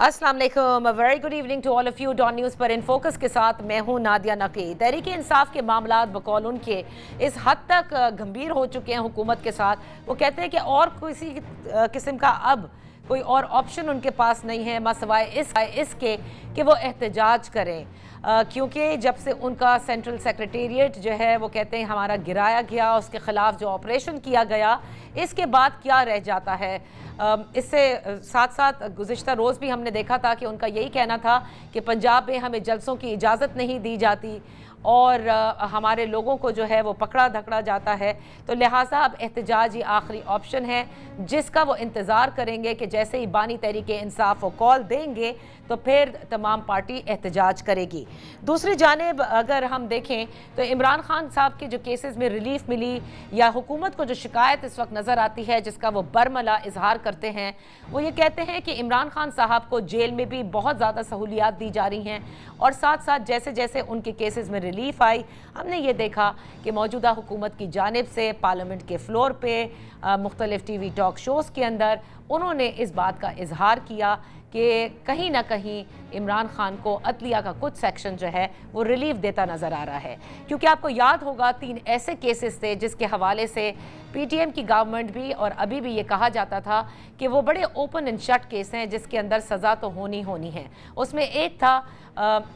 अस्सलाम वालेकुम, very good evening to all of you. Dawn news पर इन फोकस के साथ मैं हूं नादिया नकी। तहरीक इंसाफ के मामलात बकौल उनके इस हद तक गंभीर हो चुके हैं हुकूमत के साथ, वो कहते हैं कि और किसी किस्म का अब कोई और ऑप्शन उनके पास नहीं है मसवाए इसके कि वो एहतजाज करें, क्योंकि जब से उनका सेंट्रल सेक्रेटेरिएट जो है वो कहते हैं हमारा गिराया गया, उसके ख़िलाफ़ जो ऑपरेशन किया गया, इसके बाद क्या रह जाता है। इससे साथ साथ गुज़िश्ता रोज़ भी हमने देखा था कि उनका यही कहना था कि पंजाब में हमें जलसों की इजाज़त नहीं दी जाती और हमारे लोगों को जो है वो पकड़ा धकड़ा जाता है। तो लिहाजा अब एहतजाज ही आखिरी ऑप्शन है जिसका वो इंतज़ार करेंगे कि जैसे ही बानी तहरीक इंसाफ वो कॉल देंगे तो फिर तमाम पार्टी एहतजाज करेगी। दूसरी जानिब अगर हम देखें तो इमरान खान साहब के जो केसेस में रिलीफ मिली या हुकूमत को जो शिकायत इस वक्त नज़र आती है जिसका वो बरमला इजहार करते हैं, वो ये कहते हैं कि इमरान खान साहब को जेल में भी बहुत ज़्यादा सहूलियात दी जा रही हैं और साथ साथ जैसे जैसे उनके केसेस में रिलीफ आई, हमने ये देखा कि मौजूदा हुकूमत की जानिब से पार्लियामेंट के फ्लोर पे मुख्तलिफ टीवी टॉक शोज़ के अंदर उन्होंने इस बात का इजहार किया कि कहीं ना कहीं इमरान खान को अदलिया का कुछ सेक्शन जो है वो रिलीफ देता नज़र आ रहा है। क्योंकि आपको याद होगा 3 ऐसे केसेस थे जिसके हवाले से पीटीएम की गवर्नमेंट भी और अभी भी ये कहा जाता था कि वो बड़े ओपन एंड शट केस हैं जिसके अंदर सज़ा तो होनी है। उसमें एक था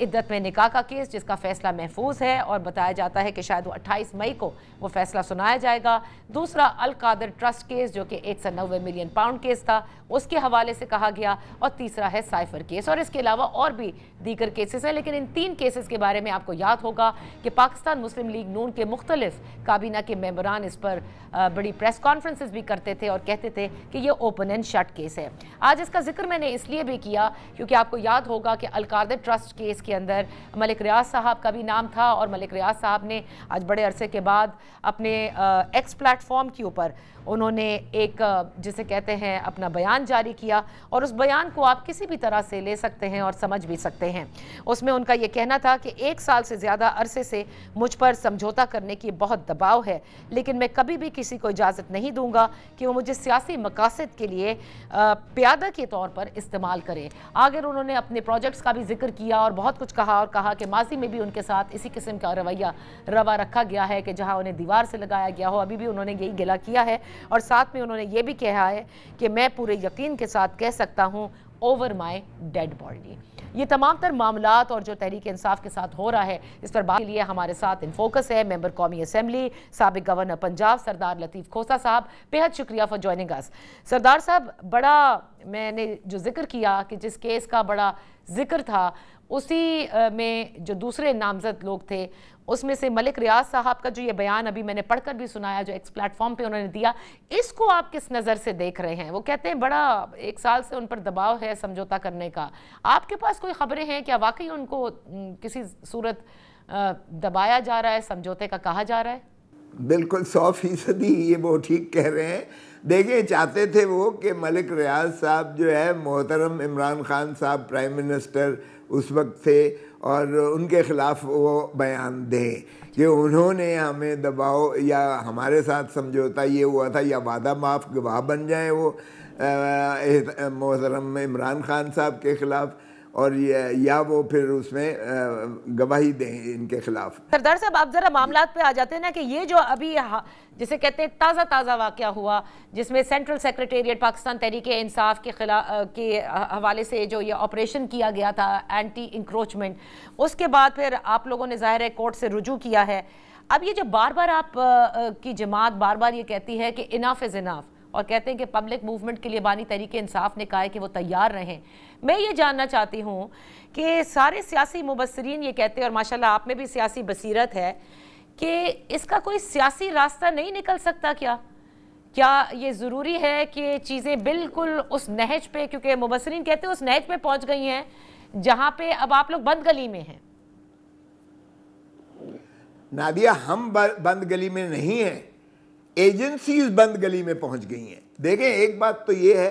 इद्दत में निकाह का केस जिसका फ़ैसला महफूज है और बताया जाता है कि शायद वो 28 मई को वो फ़ैसला सुनाया जाएगा। दूसरा अल कादर ट्रस्ट केस जो कि 190 मिलियन पाउंड केस था, उसके हवाले से कहा गया, और तीसरा है साइफर केस, और इसके अलावा और भी दीगर केसेस हैं। लेकिन इन 3 केसेस के बारे में आपको याद होगा कि पाकिस्तान मुस्लिम लीग नून के मुख्तलिफ काबीना के मेंबरान इस पर बड़ी प्रेस कॉन्फ्रेंसेस भी करते थे और कहते थे कि ये ओपन एंड शट केस है। आज इसका जिक्र मैंने इसलिए भी किया क्योंकि आपको याद होगा कि अल कादर ट्रस्ट केस के अंदर मलिक रियाज साहब का भी नाम था और मलिक रियाज साहब ने आज बड़े अरसे के बाद अपने एक्स प्लेटफॉर्म के ऊपर उन्होंने एक जिसे कहते हैं अपना बयान जारी किया, और उस बयान को आप किसी भी तरह से ले सकते हैं और समझ भी सकते हैं। उसमें उनका ये कहना था कि 1 साल से ज़्यादा अरसे से मुझ पर समझौता करने की बहुत दबाव है, लेकिन मैं कभी भी किसी को इजाज़त नहीं दूंगा कि वो मुझे सियासी मकासद के लिए प्यादा के तौर पर इस्तेमाल करें। आगे उन्होंने अपने प्रोजेक्ट्स का भी जिक्र किया और बहुत कुछ कहा, और कहा कि माजी में भी उनके साथ इसी किस्म का रवैया रवा रखा गया है कि जहाँ उन्हें दीवार से लगाया गया हो, अभी भी उन्होंने यही गिला किया है। और साथ में उन्होंने ये भी कहा है कि मैं पूरे यकीन के साथ कह सकता हूँ ओवर माई डेड बॉडी। ये तमाम तर मामलात और जो तहरीक इंसाफ के साथ हो रहा है, इस पर बात के लिए हमारे साथ इन फोकस है मेंबर कौमी असम्बली साबिक गवर्नर पंजाब सरदार लतीफ़ खोसा साहब। बेहद शुक्रिया फॉर ज्वाइनिंग अस। सरदार साहब, बड़ा मैंने जो जिक्र किया कि जिस केस का बड़ा जिक्र था उसी में जो दूसरे नामजद लोग थे उसमें से मलिक रियाज साहब का जो ये बयान अभी मैंने पढ़कर भी सुनाया जो एक्स प्लेटफॉर्म पे उन्होंने दिया, इसको आप किस नज़र से देख रहे हैं? वो कहते हैं बड़ा 1 साल से उन पर दबाव है समझौता करने का। आपके पास कोई खबरें हैं क्या वाकई उनको किसी सूरत दबाया जा रहा है, समझौते का कहा जा रहा है? बिल्कुल 100% ये वो ठीक कह रहे हैं। देखिए, चाहते थे वो कि मलिक रियाज साहब जो है मोहतरम इमरान खान साहब प्राइम मिनिस्टर उस वक्त थे और उनके ख़िलाफ़ वो बयान दें कि उन्होंने हमें दबाव या हमारे साथ समझौता ये हुआ था या वादा माफ़ गवाह बन जाए वो मोहतरम इमरान खान साहब के ख़िलाफ़, और या वो फिर उसमें गवाही दें इनके खिलाफ। सरदार साहब, आप जरा मामलात पे आ जाते हैं ना कि ये जो अभी जिसे कहते हैं ताज़ा वाक़या हुआ जिसमें सेंट्रल सेक्रेटेरिएट पाकिस्तान तहरीक इंसाफ के खिलाफ के हवाले से जो ये ऑपरेशन किया गया था एंटी इंक्रोचमेंट, उसके बाद फिर आप लोगों ने ज़ाहिर है कोर्ट से रुजू किया है। अब ये जो बार बार आप की जमात बार बार ये कहती है कि इनाफ इज़ इनाफ, और कहते हैं कि पब्लिक मूवमेंट के लिए बानी तहरीक इंसाफ ने कहा है कि वो तैयार रहें। मैं ये जानना चाहती हूँ कि सारे सियासी मुबस्सिरीन ये कहते हैं, और माशाल्लाह आप में भी सियासी बसीरत है, कि इसका कोई सियासी रास्ता नहीं निकल सकता क्या ये ज़रूरी है कि चीज़ें बिल्कुल उस नहज पे, क्योंकि मुबस्सिरीन कहते हैं उस नहज पे पहुँच गई हैं जहाँ पे अब आप लोग बंद गली में हैं? नादिया, हम बंद गली में नहीं हैं, एजेंसीज बंद गली में पहुंच गई हैं। देखें, एक बात तो ये है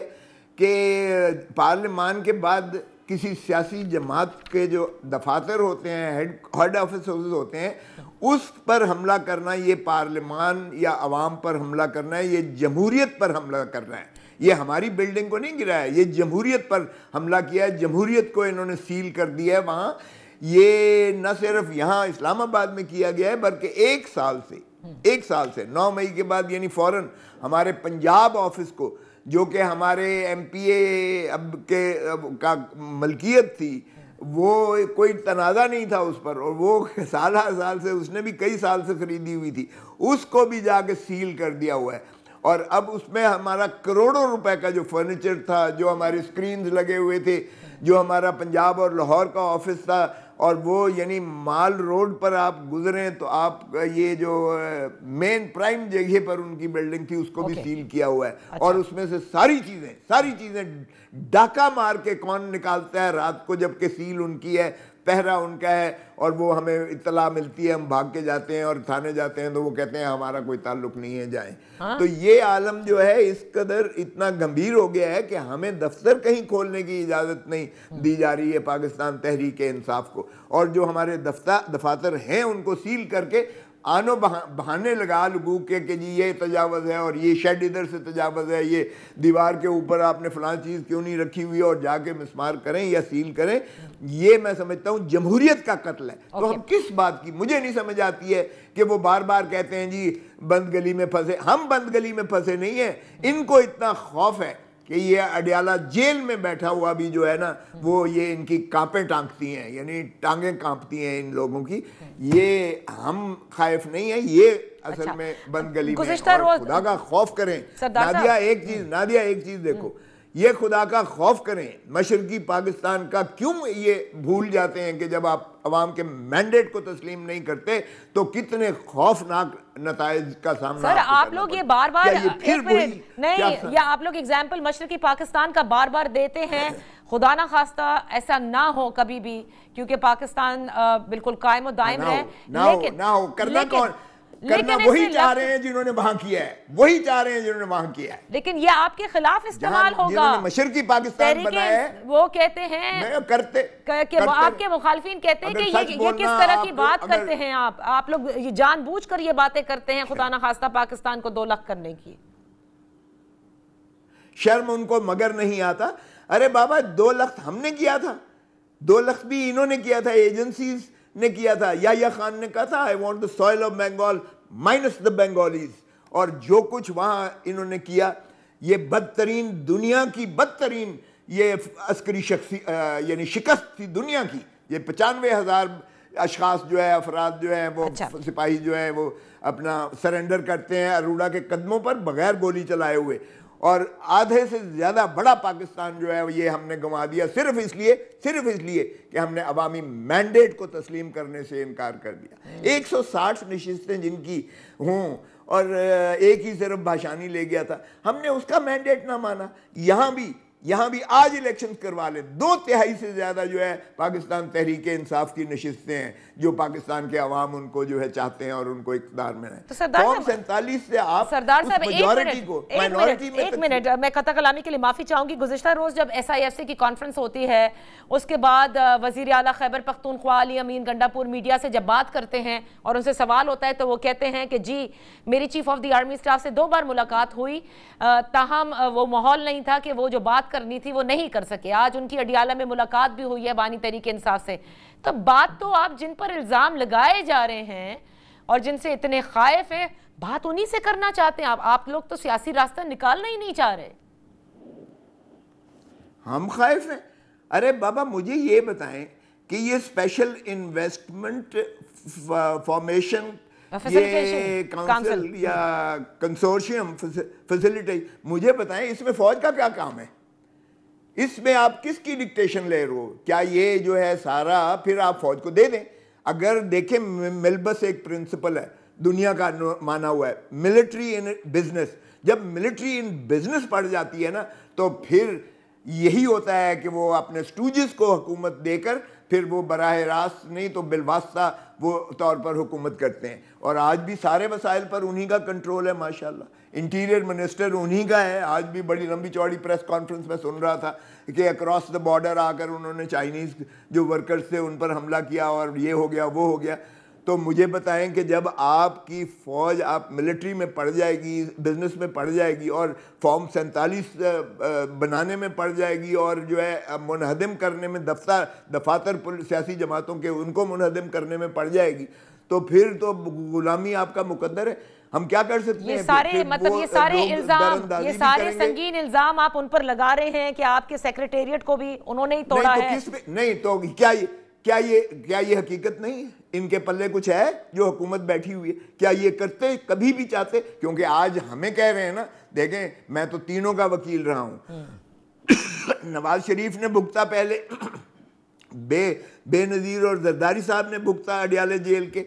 कि पार्लियामान के बाद किसी सियासी जमात के जो दफातर होते हैं, हेड ऑफिस होते हैं, उस पर हमला करना ये पार्लियामान या अवाम पर हमला करना है, ये जमहूरियत पर हमला करना है। ये हमारी बिल्डिंग को नहीं गिराया, ये जमहूरियत पर हमला किया है, जमहूरियत को इन्होंने सील कर दिया है वहाँ। ये न सिर्फ यहाँ इस्लामाबाद में किया गया है बल्कि एक साल से 9 मई के बाद यानी फौरन हमारे पंजाब ऑफिस को, जो कि हमारे MPA का मलकियत थी, वो कोई तनाज़ा नहीं था उस पर, और वो साल से उसने भी कई साल से खरीदी हुई थी, उसको भी जाके सील कर दिया हुआ है। और अब उसमें हमारा करोड़ों रुपए का जो फर्नीचर था, जो हमारे स्क्रीन्स लगे हुए थे, जो हमारा पंजाब और लाहौर का ऑफिस था, और वो यानी माल रोड पर आप गुजरें तो आप ये जो मेन प्राइम जगह पर उनकी बिल्डिंग थी उसको भी सील किया हुआ है। अच्छा। और उसमें से सारी चीज़ें डाका मार के कौन निकालता है रात को, जबकि सील उनकी है, पहरा उनका है, और वो हमें इत्तला मिलती है, हम भाग के जाते हैं और थाने जाते हैं तो वो कहते हैं हमारा कोई ताल्लुक नहीं है, जाएं। हाँ? तो ये आलम जो है इस कदर इतना गंभीर हो गया है कि हमें दफ्तर कहीं खोलने की इजाज़त नहीं दी जा रही है पाकिस्तान तहरीक इंसाफ को, और जो हमारे दफातर हैं उनको सील करके आनो बहाने लगा लगू के जी ये तजावज़ है और ये शेड इधर से तजावज़ है, ये दीवार के ऊपर आपने फ़लाँ चीज़ क्यों नहीं रखी हुई, और जाके मिसमार करें या सील करें। ये मैं समझता हूँ जमहूरियत का कत्ल है। तो हम किस बात की, मुझे नहीं समझ आती है कि वो बार बार कहते हैं जी बंद गली में फंसे। हम बंद गली में फंसे नहीं हैं, इनको इतना खौफ है कि ये अडियाला जेल में बैठा हुआ भी जो है ना, वो ये इनकी कांपें टांगती हैं, यानी टांगें कांपती हैं इन लोगों की। ये हम खाइफ नहीं है, ये असल में बंद गली में। और खुदा का खौफ करें नादिया, एक चीज देखो, ये खुदा का खौफ करें, मशरकी पाकिस्तान का क्यों ये भूल जाते हैं कि जब आप अवाम के मैंडेट को तस्लीम नहीं करते तो कितने खौफनाक नताइज का सामना। सर आप लोग ये बार बार नहीं, या आप लोग एग्जाम्पल मशरकी पाकिस्तान का बार बार देते हैं, खुदा ना खास्ता ऐसा ना हो कभी भी, क्योंकि पाकिस्तान बिल्कुल कायम दायम रहे। लेकिन करना कौन, करना वही चाह रहे हैं जिन्होंने वहां किया है, वही चाह रहे हैं जिन्होंने वहां किया है। लेकिन ये आपके खिलाफ इस्तेमाल होगा। मशरकी पाकिस्तान बनाया है, वो कहते हैं करते आपके मुखालिफिन कहते हैं कि ये किस तरह की बात करते हैं आप लोग ये जानबूझकर ये बातें करते हैं खुदा ना खास्ता पाकिस्तान को 2 लाख करने की। शर्म उनको मगर नहीं आता। अरे बाबा 2 लाख हमने किया था, 2 लाख भी इन्होंने किया था, एजेंसीज ने किया था। या खान ने कहा था I want the soil of Bengal minus the Bengalis, और जो कुछ वहां इन्होंने किया, ये बदतरीन, दुनिया की बदतरीन ये अस्करी यानी शिकस्त थी दुनिया की। ये 95,000 अशखास जो है, अफराद जो है, वो सिपाही जो है वो अपना सरेंडर करते हैं अरोड़ा के कदमों पर बगैर गोली चलाए हुए, और आधे से ज़्यादा बड़ा पाकिस्तान जो है ये हमने गंवा दिया सिर्फ इसलिए कि हमने अवामी मैंडेट को तस्लीम करने से इनकार कर दिया। 160 नशिस्तें जिनकी हों और एक ही सिर्फ भाषानी ले गया था, हमने उसका मैंडेट ना माना। यहाँ भी आज इलेक्शन करवा ले, 2/3 से ज्यादा जो है पाकिस्तान तहरीक इंसाफ की नशिस्तें हैं, जो पाकिस्तान के अवाम उनको जो है चाहते हैं और उनको इकतदार में है। तो फॉर्म 47 से आप सरदार साहब एक मिनट मैं कता कलामी के लिए माफी चाहूंगी। गुज़िश्ता रोज जब SIFC की कॉन्फ्रेंस होती है, उसके बाद वजीर आला खैबर पख्तूनख्वा अली अमीन गंडापुर मीडिया से जब बात करते हैं और उनसे सवाल होता है तो वो कहते हैं कि जी मेरी chief of the army staff से 2 बार मुलाकात हुई, ताहम वो माहौल नहीं था कि वो जो बात करनी थी वो नहीं कर सके। आज उनकी अडियाला में मुलाकात भी हुई है बानी तहरीक इंसाफ से। तो बात तो आप जिन पर इल्जाम लगाए जा रहे हैं और जिनसे इतने खाइफ है, बात उन्हीं से करना चाहते हैं आप लोग तो सियासी रास्ता निकालना ही नहीं चाह रहे। हम खाइफ हैं? अरे बाबा मुझे ये बताएं कि ये स्पेशल इन्वेस्टमेंट फॉर्मेशन, ये काउंसिल या कंसोर्शियम फैसिलिटी, मुझे बताएं इसमें फौज का क्या काम है? इसमें आप किसकी डिक्टेशन ले रहे हो? क्या ये जो है सारा फिर आप फौज को दे दें? अगर देखें, मिलबस एक प्रिंसिपल है दुनिया का माना हुआ है, मिलिट्री इन बिजनेस। जब मिलिट्री इन बिजनेस पड़ जाती है ना, तो फिर यही होता है कि वो अपने स्टूजेस को हुकूमत देकर फिर वो बराह रास्त नहीं तो बिलवास्ता वो तौर पर हुकूमत करते हैं। और आज भी सारे वसाइल पर उन्हीं का कंट्रोल है माशाल्लाह। इंटीरियर मिनिस्टर उन्हीं का है। आज भी बड़ी लंबी चौड़ी प्रेस कॉन्फ्रेंस में सुन रहा था कि अक्रॉस द बॉर्डर आकर उन्होंने चाइनीज़ जो वर्कर्स थे उन पर हमला किया और ये हो गया वो हो गया। तो मुझे बताएं कि जब आपकी फ़ौज आप मिलिट्री में पड़ जाएगी, बिजनेस में पड़ जाएगी और फॉर्म 47 बनाने में पड़ जाएगी और जो है मुनहदम करने में दफातर सियासी जमातों के उनको मुनहदम करने में पड़ जाएगी, तो फिर तो गुलामी आपका मुकद्दर है। हम क्या कर सकते हैं? ये सारे मतलब ये सारे इल्जाम, ये सारे संगीन इल्जाम आप उन पर लगा रहे हैं कि आपके सेक्रेटेरिएट को भी उन्होंने ही तोड़ा है। नहीं तो क्या ये हकीकत नहीं है? इनके पल्ले कुछ है जो हुकूमत बैठी हुई है? क्या ये करते कभी भी चाहते? क्योंकि आज हमें कह रहे हैं ना, देखें मैं तो तीनों का वकील रहा हूं। नवाज शरीफ ने भुगता पहले, बेनजीर और जरदारी साहब ने भुगता अडयाला जेल के,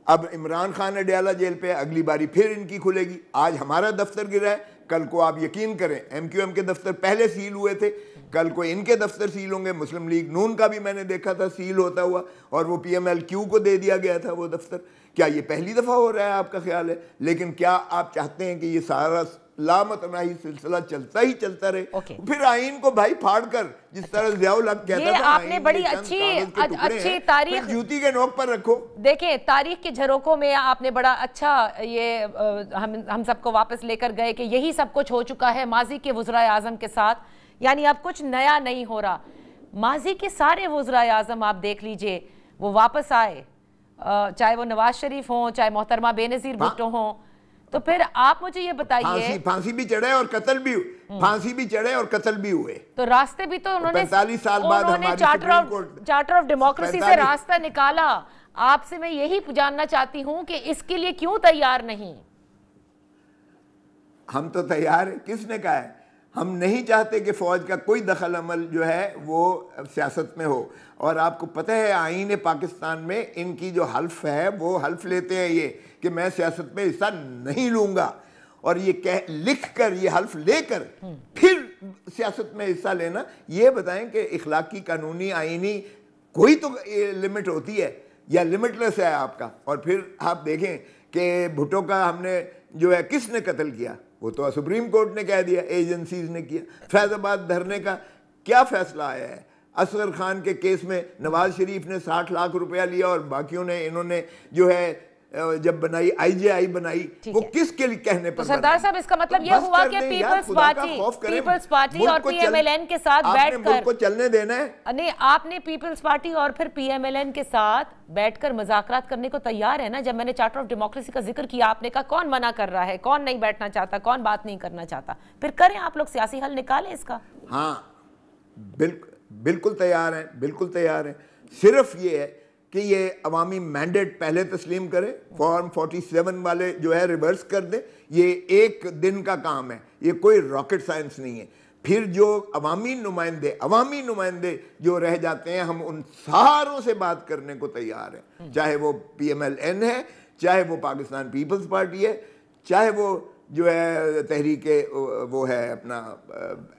अब इमरान खान अडयाला जेल पे, अगली बारी फिर इनकी खुलेगी। आज हमारा दफ्तर गिरा है, कल को आप यकीन करें MQM के दफ्तर पहले सील हुए थे, कल को इनके दफ्तर सील होंगे। मुस्लिम लीग नून का भी मैंने देखा था सील होता हुआ और वो PMLQ को दे दिया गया था वो दफ्तर। क्या ये पहली दफ़ा हो रहा है आपका ख्याल है? लेकिन क्या आप चाहते हैं कि ये सारा लामतनाही सिलसिला चलता ही चलता रहे? फिर आइन को भाई फाड़ कर, जिस तरह ज़ियाउल हक कहता था, आपने बड़ी अच्छी तारीख जूती के नोक पर रखो। देखें, तारीख के झरोकों में आपने बड़ा अच्छा ये हम सबको वापस लेकर गए कि यही सब कुछ हो चुका है माजी के वज़राए आज़म के साथ, यानी अब कुछ नया नहीं हो रहा। माजी के सारे वज़राए आज़म आप देख लीजिए, वो वापस आए, चाहे वो नवाज शरीफ हों, चाहे मोहतरमा बेनज़ीर भुट्टो हों। तो फिर आप मुझे ये बताइए, फांसी भी चढ़े और कत्ल भी, फांसी भी चढ़े और कत्ल भी हुए, तो रास्ते भी तो उन्होंने 45 साल बाद हमारी चार्टर ऑफ डेमोक्रेसी से रास्ता निकाला। आपसे मैं यही जानना चाहती हूं कि इसके लिए क्यों तैयार नहीं? हम तो तैयार है। किसने कहा है? हम नहीं चाहते कि फ़ौज का कोई दखल अमल जो है वो सियासत में हो। और आपको पता है आईन पाकिस्तान में इनकी जो हल्फ है, वो हल्फ लेते हैं ये कि मैं सियासत में हिस्सा नहीं लूँगा, और ये लिख कर, ये हल्फ लेकर फिर सियासत में हिस्सा लेना। ये बताएं कि इखलाकी, कानूनी, आईनी कोई तो लिमिट होती है या लिमिटलेस है आपका? और फिर आप देखें कि भुट्टो का हमने जो है किसने कत्ल किया? वो तो सुप्रीम कोर्ट ने कह दिया, एजेंसीज ने किया। फैज़ाबाद धरने का क्या फैसला आया है? असगर खान के केस में नवाज शरीफ ने 60 लाख रुपया लिया और बाकियों ने, इन्होंने जो है जब बनाई IJI बनाई, वो किसके लिए कहने पर? तो सरदार साहब, इसका मतलब ये हुआ कि पीपल्स पार्टी और PMLN के साथ बैठकर को चलने देना है? नहीं, आपने पीपल्स पार्टी और फिर PMLN के साथ बैठकर मुज़ाकरात करने को तैयार है ना? जब मैंने चार्टर ऑफ डेमोक्रेसी का जिक्र किया, आपने कहा कौन मना कर रहा है, कौन नहीं बैठना चाहता, कौन बात नहीं करना चाहता। फिर करें आप लोग, सियासी हल निकालें इसका। हाँ, बिल्कुल तैयार हैं, बिल्कुल तैयार हैं। सिर्फ ये है कि ये अवामी मैंडेट पहले तस्लीम करें, फॉर्म 47 वाले जो है रिवर्स कर दें। ये एक दिन का काम है, ये कोई रॉकेट साइंस नहीं है। फिर जो अवामी नुमाइंदे जो रह जाते हैं, हम उन सारों से बात करने को तैयार हैं, चाहे वो PMLN है, चाहे वो पाकिस्तान पीपल्स पार्टी है, चाहे वो जो है तहरीक वो है अपना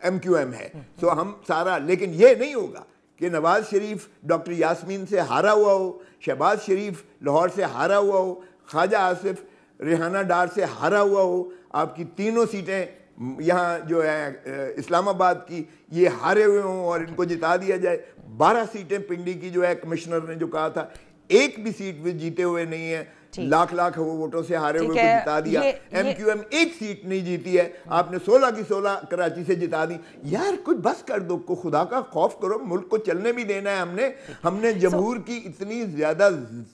MQM है। सो हम सारा, लेकिन ये नहीं होगा कि नवाज शरीफ डॉक्टर यास्मीन से हारा हुआ हो, शहबाज शरीफ लाहौर से हारा हुआ हो, ख्वाजा आसिफ रेहाना डार से हारा हुआ हो, आपकी तीनों सीटें यहाँ जो है इस्लामाबाद की ये हारे हुए हों और इनको जिता दिया जाए। 12 सीटें पिंडी की जो है कमिश्नर ने जो कहा था, एक भी सीट भी जीते हुए नहीं है, लाख वो वोटों से हारे हुए को जिता दिया। MQM एक सीट नहीं जीती है, आपने 16 की 16 कराची से जिता दी। यार कुछ बस कर दो, को खुदा का खौफ करो, मुल्क को चलने भी देना है। हमने जमहूर की इतनी ज्यादा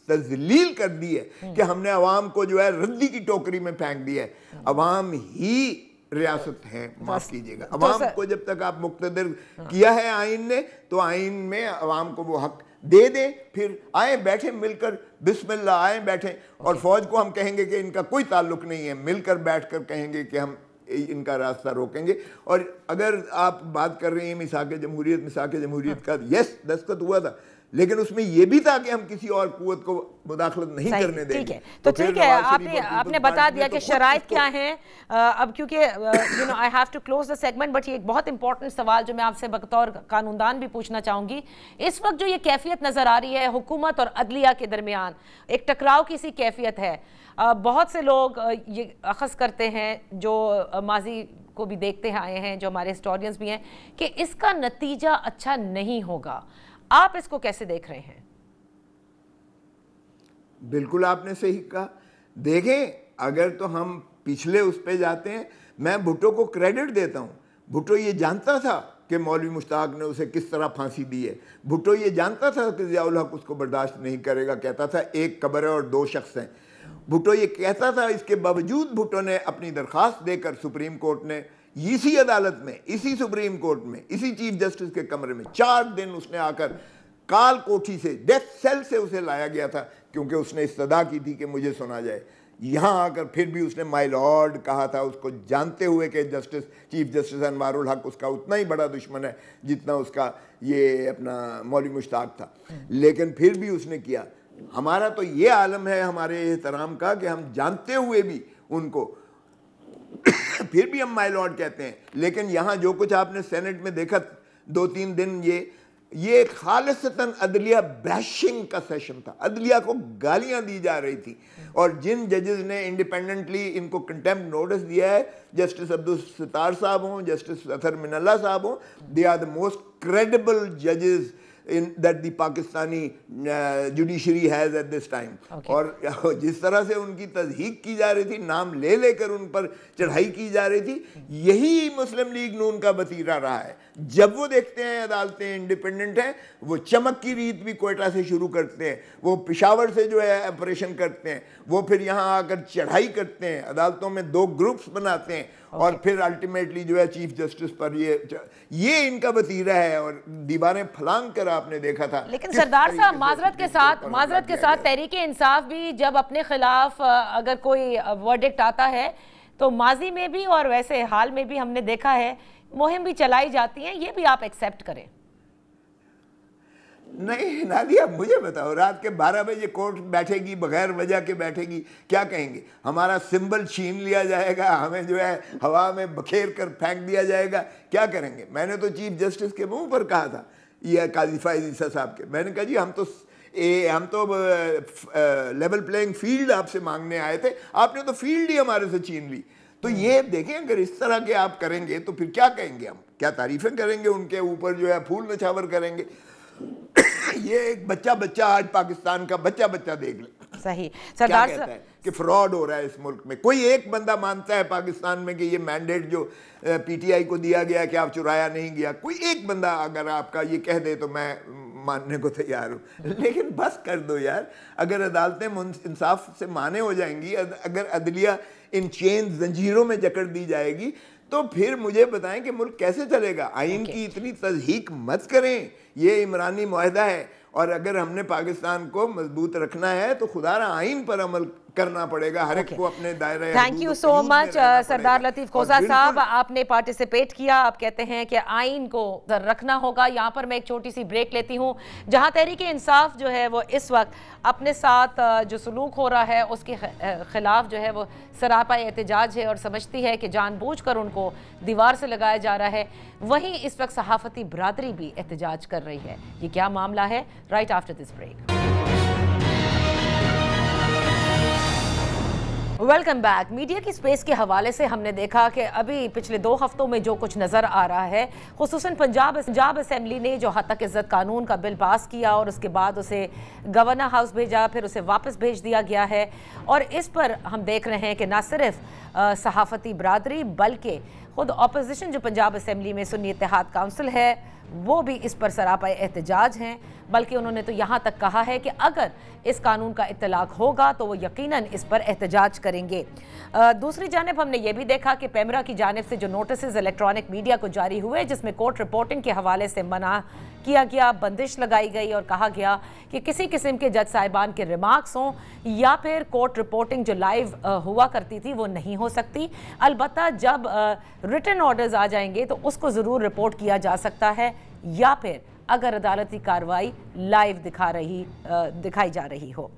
तजलील कर दी है कि हमने अवाम को जो है रद्दी की टोकरी में फेंक दिया है। अवाम ही रियासत है, माफ कीजिएगा। अवाम को जब तक आप मुक्तदर किया है आइन ने, तो आइन में अवाम को वो हक दे दे, फिर आए बैठे मिलकर, बिस्मिल्लाह आए बैठे। और फौज को हम कहेंगे कि इनका कोई ताल्लुक नहीं है, मिलकर बैठकर कहेंगे कि हम इनका रास्ता रोकेंगे। और अगर आप बात कर रहे हैं मिसाक जमहूरियत का, यस दस्तखत हुआ था, लेकिन उसमें यह भी था कि हम किसी और कुव्वत को मुदाखलत नहीं करने देंगे। ठीक है, तो ठीक है, आपने बता दिया कि शराइत क्या हैं। अब क्योंकि I have to close the segment, but ये एक बहुत इंपॉर्टेंट सवाल जो मैं आपसे बतौर कानूनदान भी पूछना चाहूंगी। इस वक्त जो ये कैफियत नजर आ रही है हुकूमत और अदलिया के दरमियान, एक टकराव की सी कैफियत है। बहुत से लोग ये अखज़ करते हैं, जो माजी को भी देखते आए हैं, जो हमारे हिस्टोरियंस भी हैं, कि इसका नतीजा अच्छा नहीं होगा। आप इसको कैसे देख रहे हैं? बिल्कुल आपने सही कहा। देखें, अगर तो हम पिछले उस पे जाते हैं, मैं भुट्टो को क्रेडिट देता हूँ। भुट्टो ये जानता था कि मौलवी मुश्ताक ने उसे किस तरह फांसी दी है। भुट्टो ये जानता था कि ज़ियाउल हक उसको बर्दाश्त नहीं करेगा। कहता था एक कब्र है और 2 शख्स हैं। भुट्टो ये कहता था। इसके बावजूद भुट्टो ने अपनी दरख्वास्त देकर सुप्रीम कोर्ट ने इसी अदालत में, इसी सुप्रीम कोर्ट में, इसी चीफ जस्टिस के कमरे में 4 दिन उसने आकर काल कोठी से, डेथ सेल से उसे लाया गया था, क्योंकि उसने इस्तदा की थी कि मुझे सुना जाए। यहाँ आकर फिर भी उसने माय लॉर्ड कहा था, उसको जानते हुए कि चीफ जस्टिस अनवारुल हक उसका उतना ही बड़ा दुश्मन है जितना उसका ये अपना मौलवी मुश्ताक था, लेकिन फिर भी उसने किया। हमारा तो ये आलम है हमारे एहतराम का कि हम जानते हुए भी उनको फिर भी हम माय लॉर्ड कहते हैं। लेकिन यहाँ जो कुछ आपने सेनेट में देखा 2-3 दिन, ये खालिसतन अदलिया बैशिंग का सेशन था। अदलिया को गालियां दी जा रही थी, और जिन जजेस ने इंडिपेंडेंटली इनको कंटेम्प्ट नोटिस दिया है, जस्टिस अब्दुल सत्तार साहब हों, जस्टिस अतर मिनल्ला साहब हों, they are the most credible जजेस in that the Pakistani judiciary has at this time। और जिस तरह से उनकी तज़हीक की जा रही थी, नाम ले लेकर उन पर चढ़ाई की जा रही थी, यही मुस्लिम लीग नून का वतीरा रहा है। जब वो देखते हैं अदालतें इंडिपेंडेंट हैं, वो चमक की रीत भी कोयटा से शुरू करते हैं, वो पेशावर से जो है ऑपरेशन करते हैं, वो फिर यहाँ आकर चढ़ाई करते हैं, अदालतों में 2 ग्रुप्स बनाते हैं, और फिर अल्टीमेटली जो है चीफ जस्टिस पर ये इनका वतीरा है। और दीवारें फलांग कर आपने देखा था। लेकिन सरदार साहब, माजरत के साथ तहरीक इंसाफ भी जब अपने खिलाफ अगर कोई वर्डिक्ट आता है तो माजी में भी और वैसे हाल में भी हमने देखा है मुहिम भी चलाई जाती है, ये भी आप एक्सेप्ट करें? नहीं नादिया, मुझे बताओ, रात के 12 बजे कोर्ट बैठेगी, बगैर वजह के बैठेगी, क्या कहेंगे? हमारा सिंबल छीन लिया जाएगा, हमें जो है हवा में बखेर कर फेंक दिया जाएगा, क्या करेंगे? मैंने तो चीफ जस्टिस के मुंह पर कहा था, यह काजी फाइज ईसा साहब के, मैंने कहा जी हम तो लेवल प्लेइंग फील्ड आपसे मांगने आए थे, आपने तो फील्ड ही हमारे से छीन ली। तो ये देखें, अगर इस तरह के आप करेंगे तो फिर क्या कहेंगे हम? क्या तारीफें करेंगे उनके ऊपर, जो है फूल नछावर करेंगे? ये एक बच्चा आज पाकिस्तान का बच्चा देख ले, सही सरदार कहता है कि फ्रॉड हो रहा है इस मुल्क में। कोई एक बंदा मानता है पाकिस्तान में कि ये मैंडेट जो पीटीआई को दिया गया कि आप चुराया नहीं गया? कोई एक बंदा अगर आपका ये कह दे तो मैं मानने को तैयार हूँ। लेकिन बस कर दो यार, अगर अदालतें इंसाफ से माने हो जाएंगी, अगर अदलिया इन चेन जंजीरों में जकड़ दी जाएगी, तो फिर मुझे बताएं कि मुल्क कैसे चलेगा? आइन की इतनी तज़हीक मत करें, ये इमरानी मुआहदा है, और अगर हमने पाकिस्तान को मजबूत रखना है तो खुदारा आइन पर अमल करना पड़ेगा, हर एक को अपने दायरे। थैंक यू सो मच सरदार लतीफ़ खोसा साहब, आपने पार्टिसिपेट किया। आप कहते हैं कि आइन को रखना होगा। यहाँ पर मैं एक छोटी सी ब्रेक लेती हूँ। जहाँ तहरीक इंसाफ जो है वो इस वक्त अपने साथ जो सलूक हो रहा है उसके खिलाफ जो है वो सरापा एहतजाज है और समझती है कि जानबूझकर उनको दीवार से लगाया जा रहा है, वहीं इस वक्त सहाफ़ती बरादरी भी एहतजाज कर रही है। ये क्या मामला है? Right after this break. Welcome back. Media की स्पेस के हवाले से हमने देखा कि अभी पिछले 2 हफ्तों में जो कुछ नज़र आ रहा है, खुसूसन पंजाब असेंबली ने जो हद तक इज़्ज़त कानून का बिल पास किया और उसके बाद उसे गवर्नर हाउस भेजा, फिर उसे वापस भेज दिया गया है, और इस पर हम देख रहे हैं कि न सिर्फ सहाफ़ती बरादरी बल्कि खुद अपोजिशन जो पंजाब असेंबली में सुन्नी इत्तेहाद काउंसिल है वो भी इस पर सरापा एहतजाज हैं। बल्कि उन्होंने तो यहाँ तक कहा है कि अगर इस कानून का इत्तलाक होगा तो वो यकीनन इस पर एहतजाज करेंगे। दूसरी जानिब हमने ये भी देखा कि पेमरा की जानिब से जो नोटिस इलेक्ट्रॉनिक मीडिया को जारी हुए जिसमें कोर्ट रिपोर्टिंग के हवाले से मना किया गया, बंदिश लगाई गई और कहा गया कि किसी किस्म के जज साहिबान के रिमार्क्स हों या फिर कोर्ट रिपोर्टिंग जो लाइव हुआ करती थी वो नहीं हो सकती। अलबत्ता जब रिटन ऑर्डर्स आ जाएंगे तो उसको ज़रूर रिपोर्ट किया जा सकता है, या फिर अगर अदालती कार्रवाई लाइव दिखाई जा रही हो।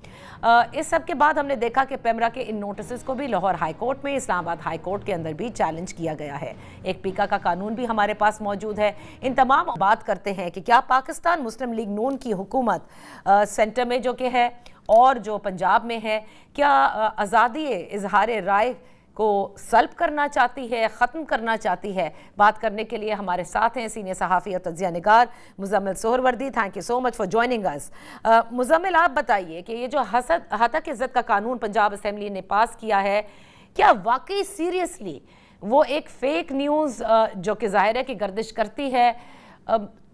इस सब के बाद हमने देखा कि पेमरा के इन नोटिस को भी लाहौर हाई कोर्ट में, इस्लामाबाद हाई कोर्ट के अंदर भी चैलेंज किया गया है। एक पीका का कानून भी हमारे पास मौजूद है। इन तमाम बात करते हैं कि क्या पाकिस्तान मुस्लिम लीग नून की हुकूमत सेंटर में जो कि है और जो पंजाब में है, क्या आज़ादी इजहार राय को सल्ब करना चाहती है, ख़त्म करना चाहती है। बात करने के लिए हमारे साथ हैं सीनियर सहाफ़ी और तज्ज़िया निगार Muzammil Suhrawardy. Thank you so much for joining us. Muzammil, आप बताइए कि ये जो हतक इज़्ज़त का कानून पंजाब असम्बली ने पास किया है, क्या वाकई सीरियसली वो एक फ़ेक न्यूज़ जो कि ज़ाहिर है कि गर्दिश करती है,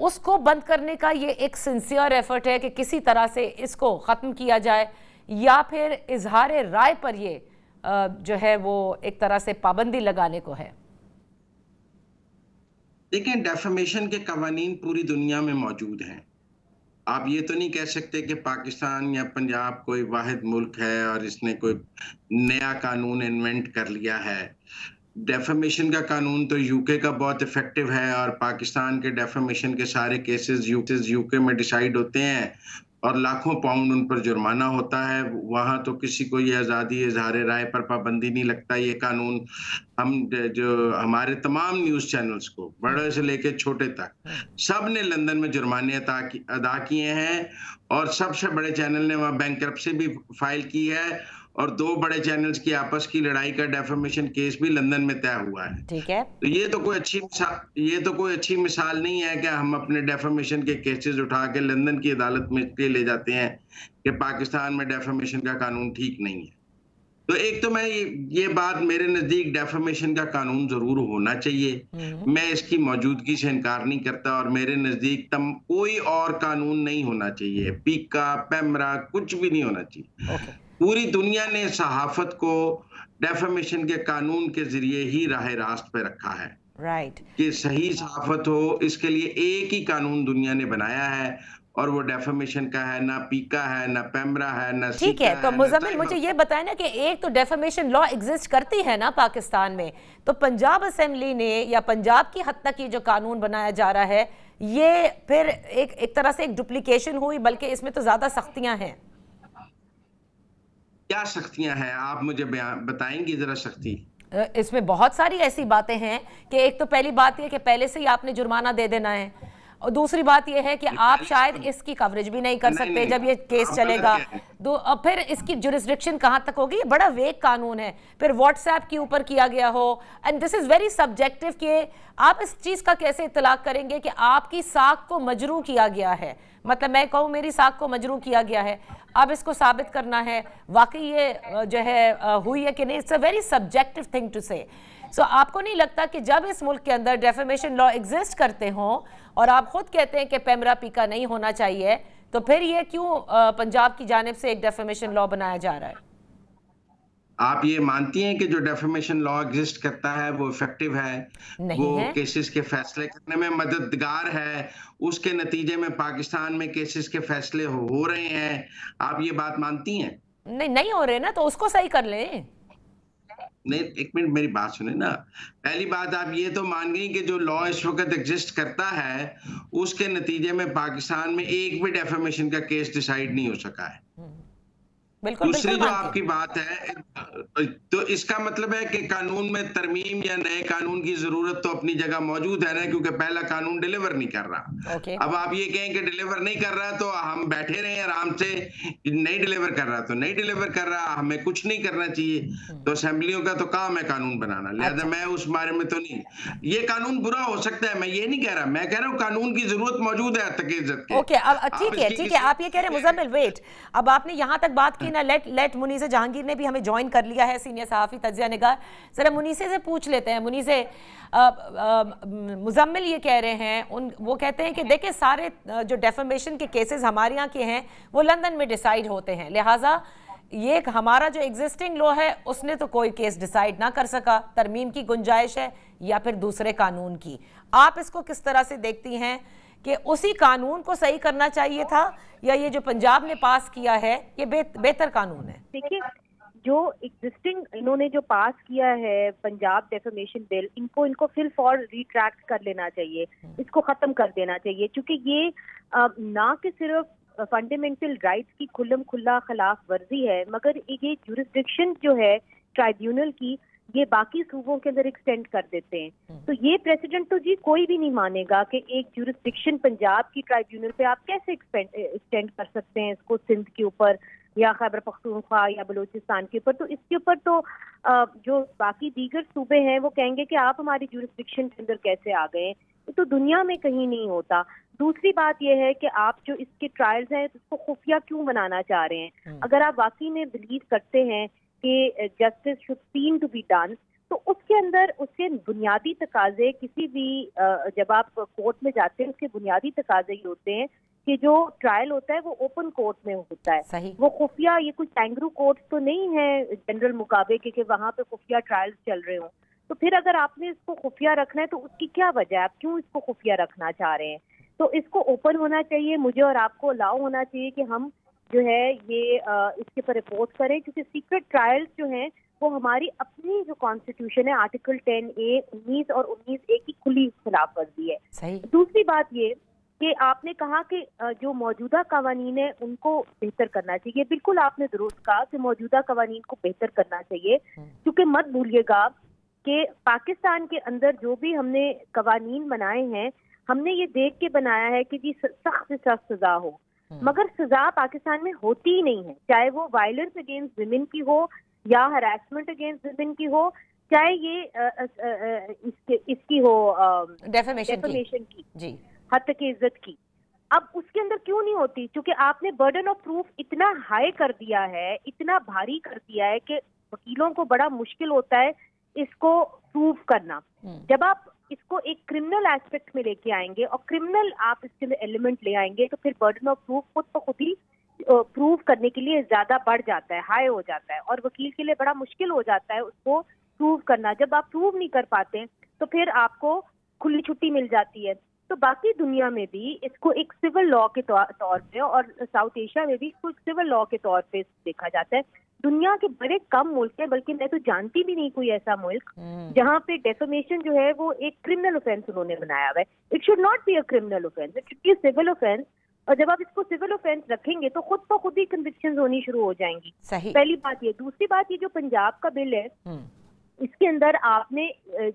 उसको बंद करने का ये एक सिंसियर एफर्ट है कि किसी तरह से इसको ख़त्म किया जाए, या फिर इजहार राय पर ये जो है वो एक तरह से पाबंदी लगाने को है? देखिए, डेफेमेशन के कवानीन पूरी दुनिया में मौजूद हैं। आप ये तो नहीं कह सकते कि पाकिस्तान या पंजाब कोई वाहिद मुल्क है और इसने कोई नया कानून इन्वेंट कर लिया है। डेफेमेशन का कानून तो यूके का बहुत इफेक्टिव है और पाकिस्तान के डेफेमेशन के सारे केसेस यूके में डिसाइड होते हैं और लाखों पाउंड उन पर जुर्माना होता है। वहाँ तो किसी को ये आज़ादी इज़हार राय पर पाबंदी नहीं लगता। ये कानून हम जो हमारे तमाम न्यूज़ चैनल्स को, बड़े से लेके छोटे तक, सब ने लंदन में जुर्माने अदा किए हैं और सबसे बड़े चैनल ने वहाँ बैंकरप्सी भी फाइल की है और 2 बड़े चैनल्स की आपस की लड़ाई का डेफेमेशन केस भी लंदन में तय हुआ है। ठीक है, तो ये तो कोई अच्छी मिसाल नहीं है कि हम अपने डेफेमेशन के केसेस उठा के लंदन की अदालत में ले जाते हैं कि पाकिस्तान में डेफेमेशन का कानून ठीक नहीं है। तो एक तो मैं ये बात, मेरे नजदीक डेफेमेशन का कानून जरूर होना चाहिए, मैं इसकी मौजूदगी से इनकार नहीं करता और मेरे नजदीक कोई और कानून नहीं होना चाहिए, पीका पेमरा कुछ भी नहीं होना चाहिए। पूरी दुनिया ने सहाफत को डेफेमेशन के कानून के जरिए ही राह रास्त पे रखा है, राइट, कि सही सहाफत हो। इसके लिए एक ही कानून दुनिया ने बनाया है और वो डेफेमेशन का है, ना पीका है, ना पेमरा है, ना ठीक है। तो मुज़म्मिल, मुझे ये बताएं ना कि एक तो डेफेमेशन लॉ एग्जिस्ट करती है ना पाकिस्तान में, तो पंजाब असेंबली ने या पंजाब की हद तक ये जो कानून बनाया जा रहा है, ये फिर एक तरह से एक डुप्लीकेशन हुई, बल्कि इसमें तो ज्यादा सख्तियां हैं। क्या सख्तियां हैं, आप मुझे बताएंगी जरा सख्ती? इसमें बहुत सारी ऐसी बातें हैं कि एक तो पहली बात यह कि पहले से ही आपने जुर्माना दे देना है, और दूसरी बात यह है कि आप शायद इसकी कवरेज भी नहीं कर सकते जब ये केस चलेगा। अब फिर इसकी जुरिस्डिक्शन कहाँ तक होगी? ये बड़ा वेग कानून है। फिर व्हाट्सएप के ऊपर किया गया हो, and this is very subjective कि आप इस चीज का कैसे इतलाक करेंगे कि आपकी साख को मजरू किया गया है। मतलब मैं कहूँ मेरी साख को मजरू किया गया है, अब इसको साबित करना है वाकई ये जो है हुई है कि नहीं। It's a very subjective thing to say. So आपको नहीं लगता कि जब इस मुल्क के अंदर डेफेमेशन लॉ एग्जिस्ट करते हों और आप खुद कहते हैं कि पेमरा पीका नहीं होना चाहिए, तो फिर ये क्यों पंजाब की जानिब से एक डेफेमेशन लॉ बनाया जा रहा है? आप ये मानती हैं कि जो डेफेमेशन लॉ एग्जिस्ट करता है वो इफेक्टिव है, वो केसेस के फैसले करने में मददगार है, उसके नतीजे में पाकिस्तान में केसेस के फैसले हो रहे हैं, आप ये बात मानती हैं? नहीं हो रहे ना, तो उसको सही कर लें। नहीं, एक मिनट मेरी बात सुने ना। पहली बात, आप ये तो मान गई कि जो लॉ इस वक्त एग्जिस्ट करता है उसके नतीजे में पाकिस्तान में एक भी डेफेमेशन का केस डिसाइड नहीं हो सका है। दूसरी जो आपकी बात है, तो इसका मतलब है कि कानून में तरमीम या नए कानून की जरूरत तो अपनी जगह मौजूद है ना, क्योंकि पहला कानून डिलीवर नहीं कर रहा। अब आप ये कहें कि डिलीवर नहीं कर रहा तो हम बैठे रहे आराम से, नहीं डिलीवर कर रहा तो नहीं डिलीवर कर रहा, हमें कुछ नहीं करना चाहिए। तो असेंबलियों का तो काम है कानून बनाना, लिहाजा मैं उस बारे में तो नहीं। ये कानून बुरा हो सकता है, मैं ये नहीं कह रहा, मैं कह रहा हूँ कानून की जरूरत मौजूद है तक इज्जत के। ओके, अब ठीक है, आप ये कह रहे हैं मुज़म्मिल, वेट, अब आपने यहाँ तक बात की ना, लेट मुनीसे जहांगीर ने भी हमें ज्वाइन कर लिया है, सीनियर सहाफी तज्जिया निगार। जरा मुनीसे से पूछ लेते हैं। मुनीसे, मुज़म्मिल ये कह रहे हैं, वो कहते हैं कि देखिए सारे जो डेफेमेशन के केसेस हमारे यहाँ के हैं वो लंदन में डिसाइड होते हैं, लिहाजा ये हमारा जो एग्जिस्टिंग लॉ है उसने तो कोई केस डिसाइड ना कर सका, तरमीम की गुंजाइश है या फिर दूसरे कानून की। आप इसको किस तरह से देखती हैं कि उसी कानून को सही करना चाहिए था या ये जो पंजाब ने पास किया है ये बेहतर कानून है? देखिए, जो एग्जिस्टिंग इन्होंने जो पास किया है पंजाब डेफेमेशन बिल, इनको फिल फॉर रिट्रैक्ट कर लेना चाहिए, इसको खत्म कर देना चाहिए, क्योंकि ये ना कि सिर्फ फंडामेंटल राइट्स की खुल्लम खुल्ला खिलाफ वर्जी है, मगर ये जुरिस्डिक्शन जो है ट्राइब्यूनल की, ये बाकी सूबों के अंदर एक्सटेंड कर देते हैं। तो ये प्रेसिडेंट तो जी कोई भी नहीं मानेगा कि एक जुरिस्डिक्शन पंजाब की ट्राइब्यूनल पे आप कैसे एक्सटेंड कर सकते हैं इसको सिंध के ऊपर, या खैबर पख्तूनख्वा या बलूचिस्तान के ऊपर, तो इसके ऊपर तो जो बाकी दीगर सूबे हैं वो कहेंगे कि आप हमारी जुरिस्डिक्शन के अंदर कैसे आ गए। तो दुनिया में कहीं नहीं होता। दूसरी बात यह है कि आप जो इसके ट्रायल्स हैं उसको खुफिया क्यों बनाना चाह रहे हैं? अगर आप वाकई में बिलीव करते हैं कि justice should seem to be done, तो उसके अंदर उसके बुनियादी तकाजे किसी भी जब आप कोर्ट में जाते हैं उसके बुनियादी तकाजे ये होते हैं कि जो ट्रायल होता है वो ओपन कोर्ट में होता है। सही। वो खुफिया, ये कुछ कैंगरू कोर्ट तो नहीं है जनरल मुकाबले के कि वहां पे खुफिया ट्रायल्स चल रहे हों। तो फिर अगर आपने इसको खुफिया रखना है तो उसकी क्या वजह है? आप क्यों इसको खुफिया रखना चाह रहे हैं? तो इसको ओपन होना चाहिए। मुझे और आपको अलाउ होना चाहिए कि हम जो है ये इसके पर रिपोर्ट करें, क्योंकि सीक्रेट ट्रायल्स जो हैं वो हमारी अपनी जो कॉन्स्टिट्यूशन है आर्टिकल 10A 19 और 19A की खुली खिलाफ वर्जी है। सही। दूसरी बात ये कि आपने कहा कि जो मौजूदा कवानीन है उनको बेहतर करना चाहिए। बिल्कुल आपने दुरुस्त कहा कि मौजूदा कवानीन को बेहतर करना चाहिए, क्योंकि मत भूलिएगा कि पाकिस्तान के अंदर जो भी हमने कवानीन बनाए हैं हमने ये देख के बनाया है कि जी सख्त से सख्त सजा हो, मगर सजा पाकिस्तान में होती ही नहीं है। चाहे वो वायलेंस अगेंस्ट विमेन की हो या हरासमेंट अगेंस्ट विमेन की हो, चाहे ये इसकी हो डेफेमेशन की जी, हत्या की इज्जत की। अब उसके अंदर क्यों नहीं होती? क्योंकि आपने बर्डन ऑफ प्रूफ इतना हाई कर दिया है, इतना भारी कर दिया है कि वकीलों को बड़ा मुश्किल होता है इसको प्रूव करना। जब आप इसको एक क्रिमिनल एस्पेक्ट में लेके आएंगे और क्रिमिनल आप इसके अंदर एलिमेंट ले आएंगे तो फिर बर्डन ऑफ प्रूफ खुद ब खुद ही प्रूव करने के लिए ज्यादा बढ़ जाता है, हाई हो जाता है, और वकील के लिए बड़ा मुश्किल हो जाता है उसको प्रूव करना। जब आप प्रूव नहीं कर पाते तो फिर आपको खुली छुट्टी मिल जाती है। तो बाकी दुनिया में भी इसको एक सिविल लॉ के तौर पे और साउथ एशिया में भी इसको एक सिविल लॉ के तौर पे देखा जाता है। दुनिया के बड़े कम मुल्क हैं, बल्कि मैं तो जानती भी नहीं कोई ऐसा मुल्क जहाँ पे डेफेमेशन जो है वो एक क्रिमिनल ऑफेंस उन्होंने बनाया हुआ है। It should not be a criminal offence, it should be a civil offence. और जब आप इसको सिविल ऑफेंस रखेंगे तो खुद ब खुद ही कन्विक्शंस होनी शुरू हो जाएंगी। सही। पहली बात ये। दूसरी बात, ये जो पंजाब का बिल है इसके अंदर आपने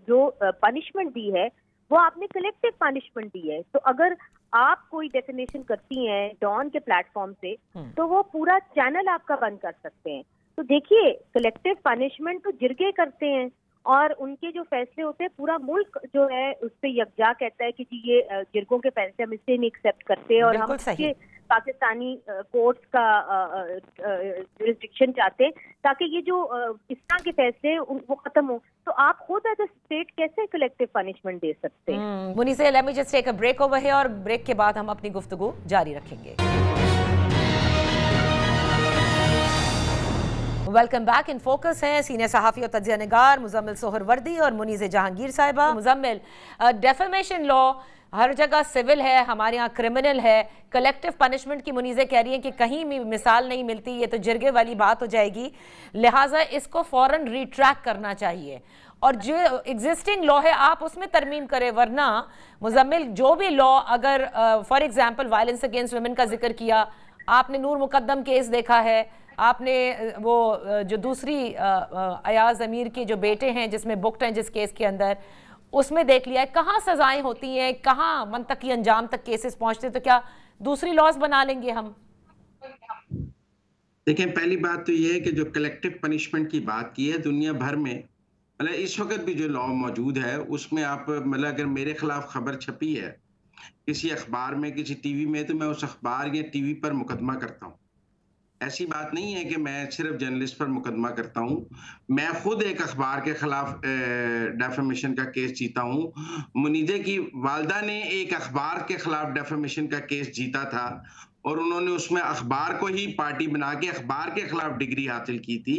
जो पनिशमेंट दी है वो आपने कलेक्टिव पनिशमेंट दी है। तो अगर आप कोई डेफिनेशन करती हैं डॉन के प्लेटफॉर्म से तो वो पूरा चैनल आपका बंद कर सकते हैं। तो देखिए, कलेक्टिव पनिशमेंट तो जिरगे करते हैं और उनके जो फैसले होते हैं पूरा मुल्क जो है उस पर यकजा कहता है कि जी ये जिरगों के फैसले हम इससे नहीं एक्सेप्ट करते और हम इसके पाकिस्तानी कोर्ट्स का जुरिस्डिक्शन चाहते हैं ताकि ये जो इस तरह के फैसले वो खत्म हो। तो आप खुद एज अ स्टेट कैसे कलेक्टिव पनिशमेंट दे सकते हैं? Munizae, let me just take a break over here और ब्रेक के बाद हम अपनी गुफ्तगू जारी रखेंगे। Welcome back. इन फोकस हैं सीनियर सहाफ़ी और तज्ज़िया निगार मुज़म्मिल सोहरवर्दी और मुनीज़ जहांगीर साहिबा। मुज़म्मिल, डेफेमेशन लॉ हर जगह सिविल है, हमारे यहाँ क्रिमिनल है। कलेक्टिव पनिशमेंट की मुनीज़े कह रही हैं कि कहीं भी मिसाल नहीं मिलती, ये तो जिरगे वाली बात हो जाएगी, लिहाजा इसको फ़ौरन रिट्रैक्ट करना चाहिए और जो एग्जिस्टिंग लॉ है आप उसमें तरमीम करें। वरना मुज़म्मिल, जो भी लॉ अगर for example violence against women का जिक्र किया, आपने नूर मुकद्दम केस देखा है, आपने वो जो दूसरी अयाज अमीर के जो बेटे हैं जिसमें बुक्ड हैं जिस केस के अंदर, उसमें देख लिया है कहाँ सजाएं होती हैं, कहाँ मंतकी अंजाम तक केसेस पहुंचते। तो क्या दूसरी लॉज बना लेंगे हम? देखिए, पहली बात तो ये है कि जो कलेक्टिव पनिशमेंट की बात की है दुनिया भर में, मतलब इस वक्त भी जो लॉ मौजूद है उसमें आप मतलब अगर मेरे खिलाफ खबर छपी है किसी अखबार में, किसी टीवी में, तो मैं उस अखबार या टीवी पर मुकदमा करता हूँ। ऐसी बात नहीं है कि मैं सिर्फ जर्नलिस्ट पर मुकदमा करता हूँ। मैं खुद एक अखबार के खिलाफ डेफेमेशन का केस जीता हूँ। मुनीजे की वालदा ने एक अखबार के खिलाफ डेफेमेशन का केस जीता था और उन्होंने उसमें अखबार को ही पार्टी बना के अखबार के खिलाफ डिग्री हासिल की थी।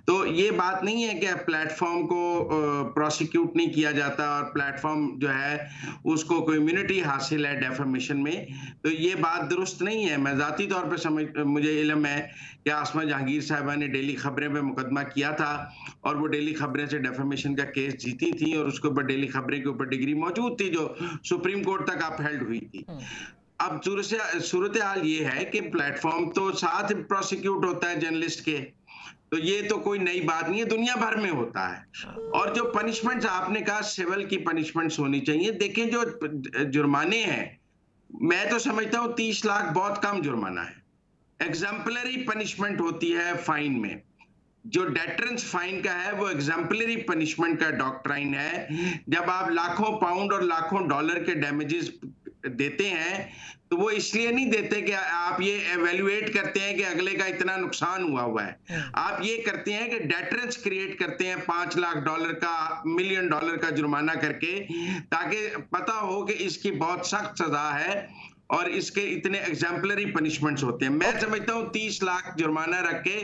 तो ये बात नहीं है कि प्लेटफॉर्म को प्रोसिक्यूट नहीं किया जाता और प्लेटफॉर्म जो है उसको कोई इम्यूनिटी हासिल है डेफेमेशन में, तो ये बात दुरुस्त नहीं है। मैं ज़ाती तौर पर मुझे इल्म है कि आसमा जहांगीर साहिबा ने डेली खबरें पे मुकदमा किया था और वो डेली खबरें से डेफेमेशन का केस जीती थी और उसके ऊपर डेली खबरें के ऊपर डिग्री मौजूद थी जो सुप्रीम कोर्ट तक अपहेल्ड हुई थी। अब सूरत हाल ये है कि प्लेटफॉर्म तो साथ प्रोसिक्यूट होता है जर्नलिस्ट के, तो ये तो कोई नई बात नहीं है, दुनिया भर में होता है। और जो पनिशमेंट्स आपने कहा सिविल की पनिशमेंट्स होनी चाहिए। देखें, जो जुर्माने हैं, मैं तो समझता हूँ 30 लाख बहुत कम जुर्माना है। एग्जाम्पलरी पनिशमेंट होती है फाइन में। जो डेटरेंस फाइन का है वो एग्जाम्पलरी पनिशमेंट का डॉक्ट्राइन है। जब आप लाखों पाउंड और लाखों डॉलर के डैमेजेस देते हैं तो वो इसलिए नहीं देते कि आप ये एवेल्युएट करते हैं कि अगले का इतना नुकसान हुआ है। आप ये करते हैं कि डेटरेंस क्रिएट करते हैं $5 लाख का, $1 मिलियन का जुर्माना करके, ताकि पता हो कि इसकी बहुत सख्त सजा है और इसके इतने एग्जाम्पलरी पनिशमेंट्स होते हैं। मैं समझता हूँ 30 लाख जुर्माना रख के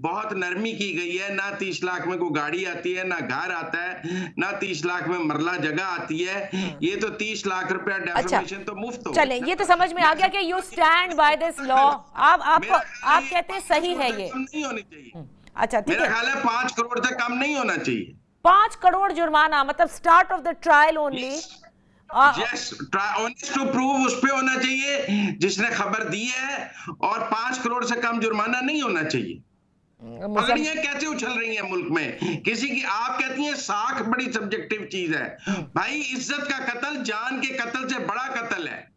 बहुत नरमी की गई है। ना 30 लाख में कोई गाड़ी आती है, ना घर आता है, ना 30 लाख में मरला जगह आती है। ये तो 30 लाख रुपया डेफर्मेशन तो मुफ्त हो। चले, ये तो समझ में आ गया कि you stand by this law. आप कहते हैं सही है ये नहीं होनी चाहिए। अच्छा, ठीक है। मेरा ख्याल है 5 करोड़ से कम नहीं होना चाहिए। 5 करोड़ जुर्माना, मतलब start of the trial only. Yes, onus to prove उस पे होना चाहिए जिसने खबर दी है, और 5 करोड़ से कम जुर्माना नहीं होना चाहिए। पगड़ियां कैसे उछल रही हैं मुल्क में किसी की। आप कहती हैं साख बड़ी सब्जेक्टिव चीज है। भाई, इज्जत का कत्ल जान के कत्ल से बड़ा कत्ल है।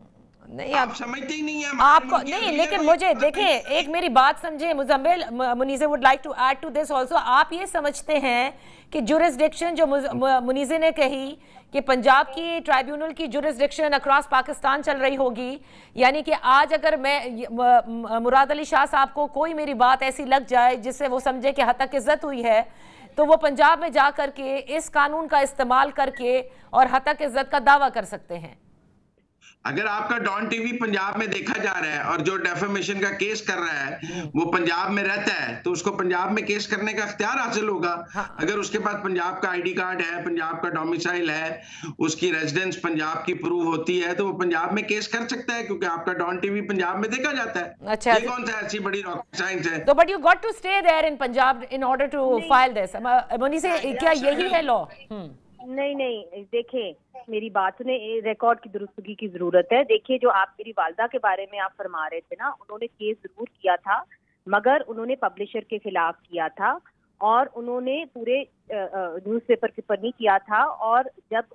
नहीं, आप समझते ही नहीं है आपको नहीं। लेकिन मुझे देखिए, एक मेरी बात समझे Muzammil, Munizae would like to add to this also. आप ये समझते हैं कि जुरिस्डिक्शन जो मुनीज़े ने कही कि पंजाब की ट्राइब्यूनल की जुरिस्डिक्शन अक्रॉस पाकिस्तान चल रही होगी, यानी कि आज अगर मैं मुराद अली शाह साहब को कोई मेरी बात ऐसी लग जाए जिससे वो समझे कि हतक इज्जत हुई है, तो वो पंजाब में जा करके इस कानून का इस्तेमाल करके और हतक इज्जत का दावा कर सकते हैं। अगर आपका डॉन टीवी पंजाब में देखा जा रहा है और जो डेफेमेशन का केस कर रहा है वो पंजाब में रहता है, तो उसको पंजाब में केस करने का इख्तियार हासिल होगा। अगर उसके पास पंजाब का आईडी कार्ड है, पंजाब का डोमिसाइल है, उसकी रेजिडेंस पंजाब की प्रूव होती है, तो वो पंजाब में केस कर सकता है, क्योंकि आपका डॉन टीवी पंजाब में देखा जाता है। अच्छा, ये कौन सा ऐसी बड़ी रॉकेट साइंस है? तो but you got to stay there in Punjab in order to file this. Munizae, क्या यही है लॉ? नहीं, देखें, मेरी बात ने रिकॉर्ड की दुरुस्तगी की जरूरत है। देखिए, जो आप मेरी वालदा के बारे में आप फरमा रहे थे ना, उन्होंने केस जरूर किया था, मगर उन्होंने पब्लिशर के खिलाफ किया था और उन्होंने पूरे न्यूज़पेपर के ऊपर नहीं किया था। और जब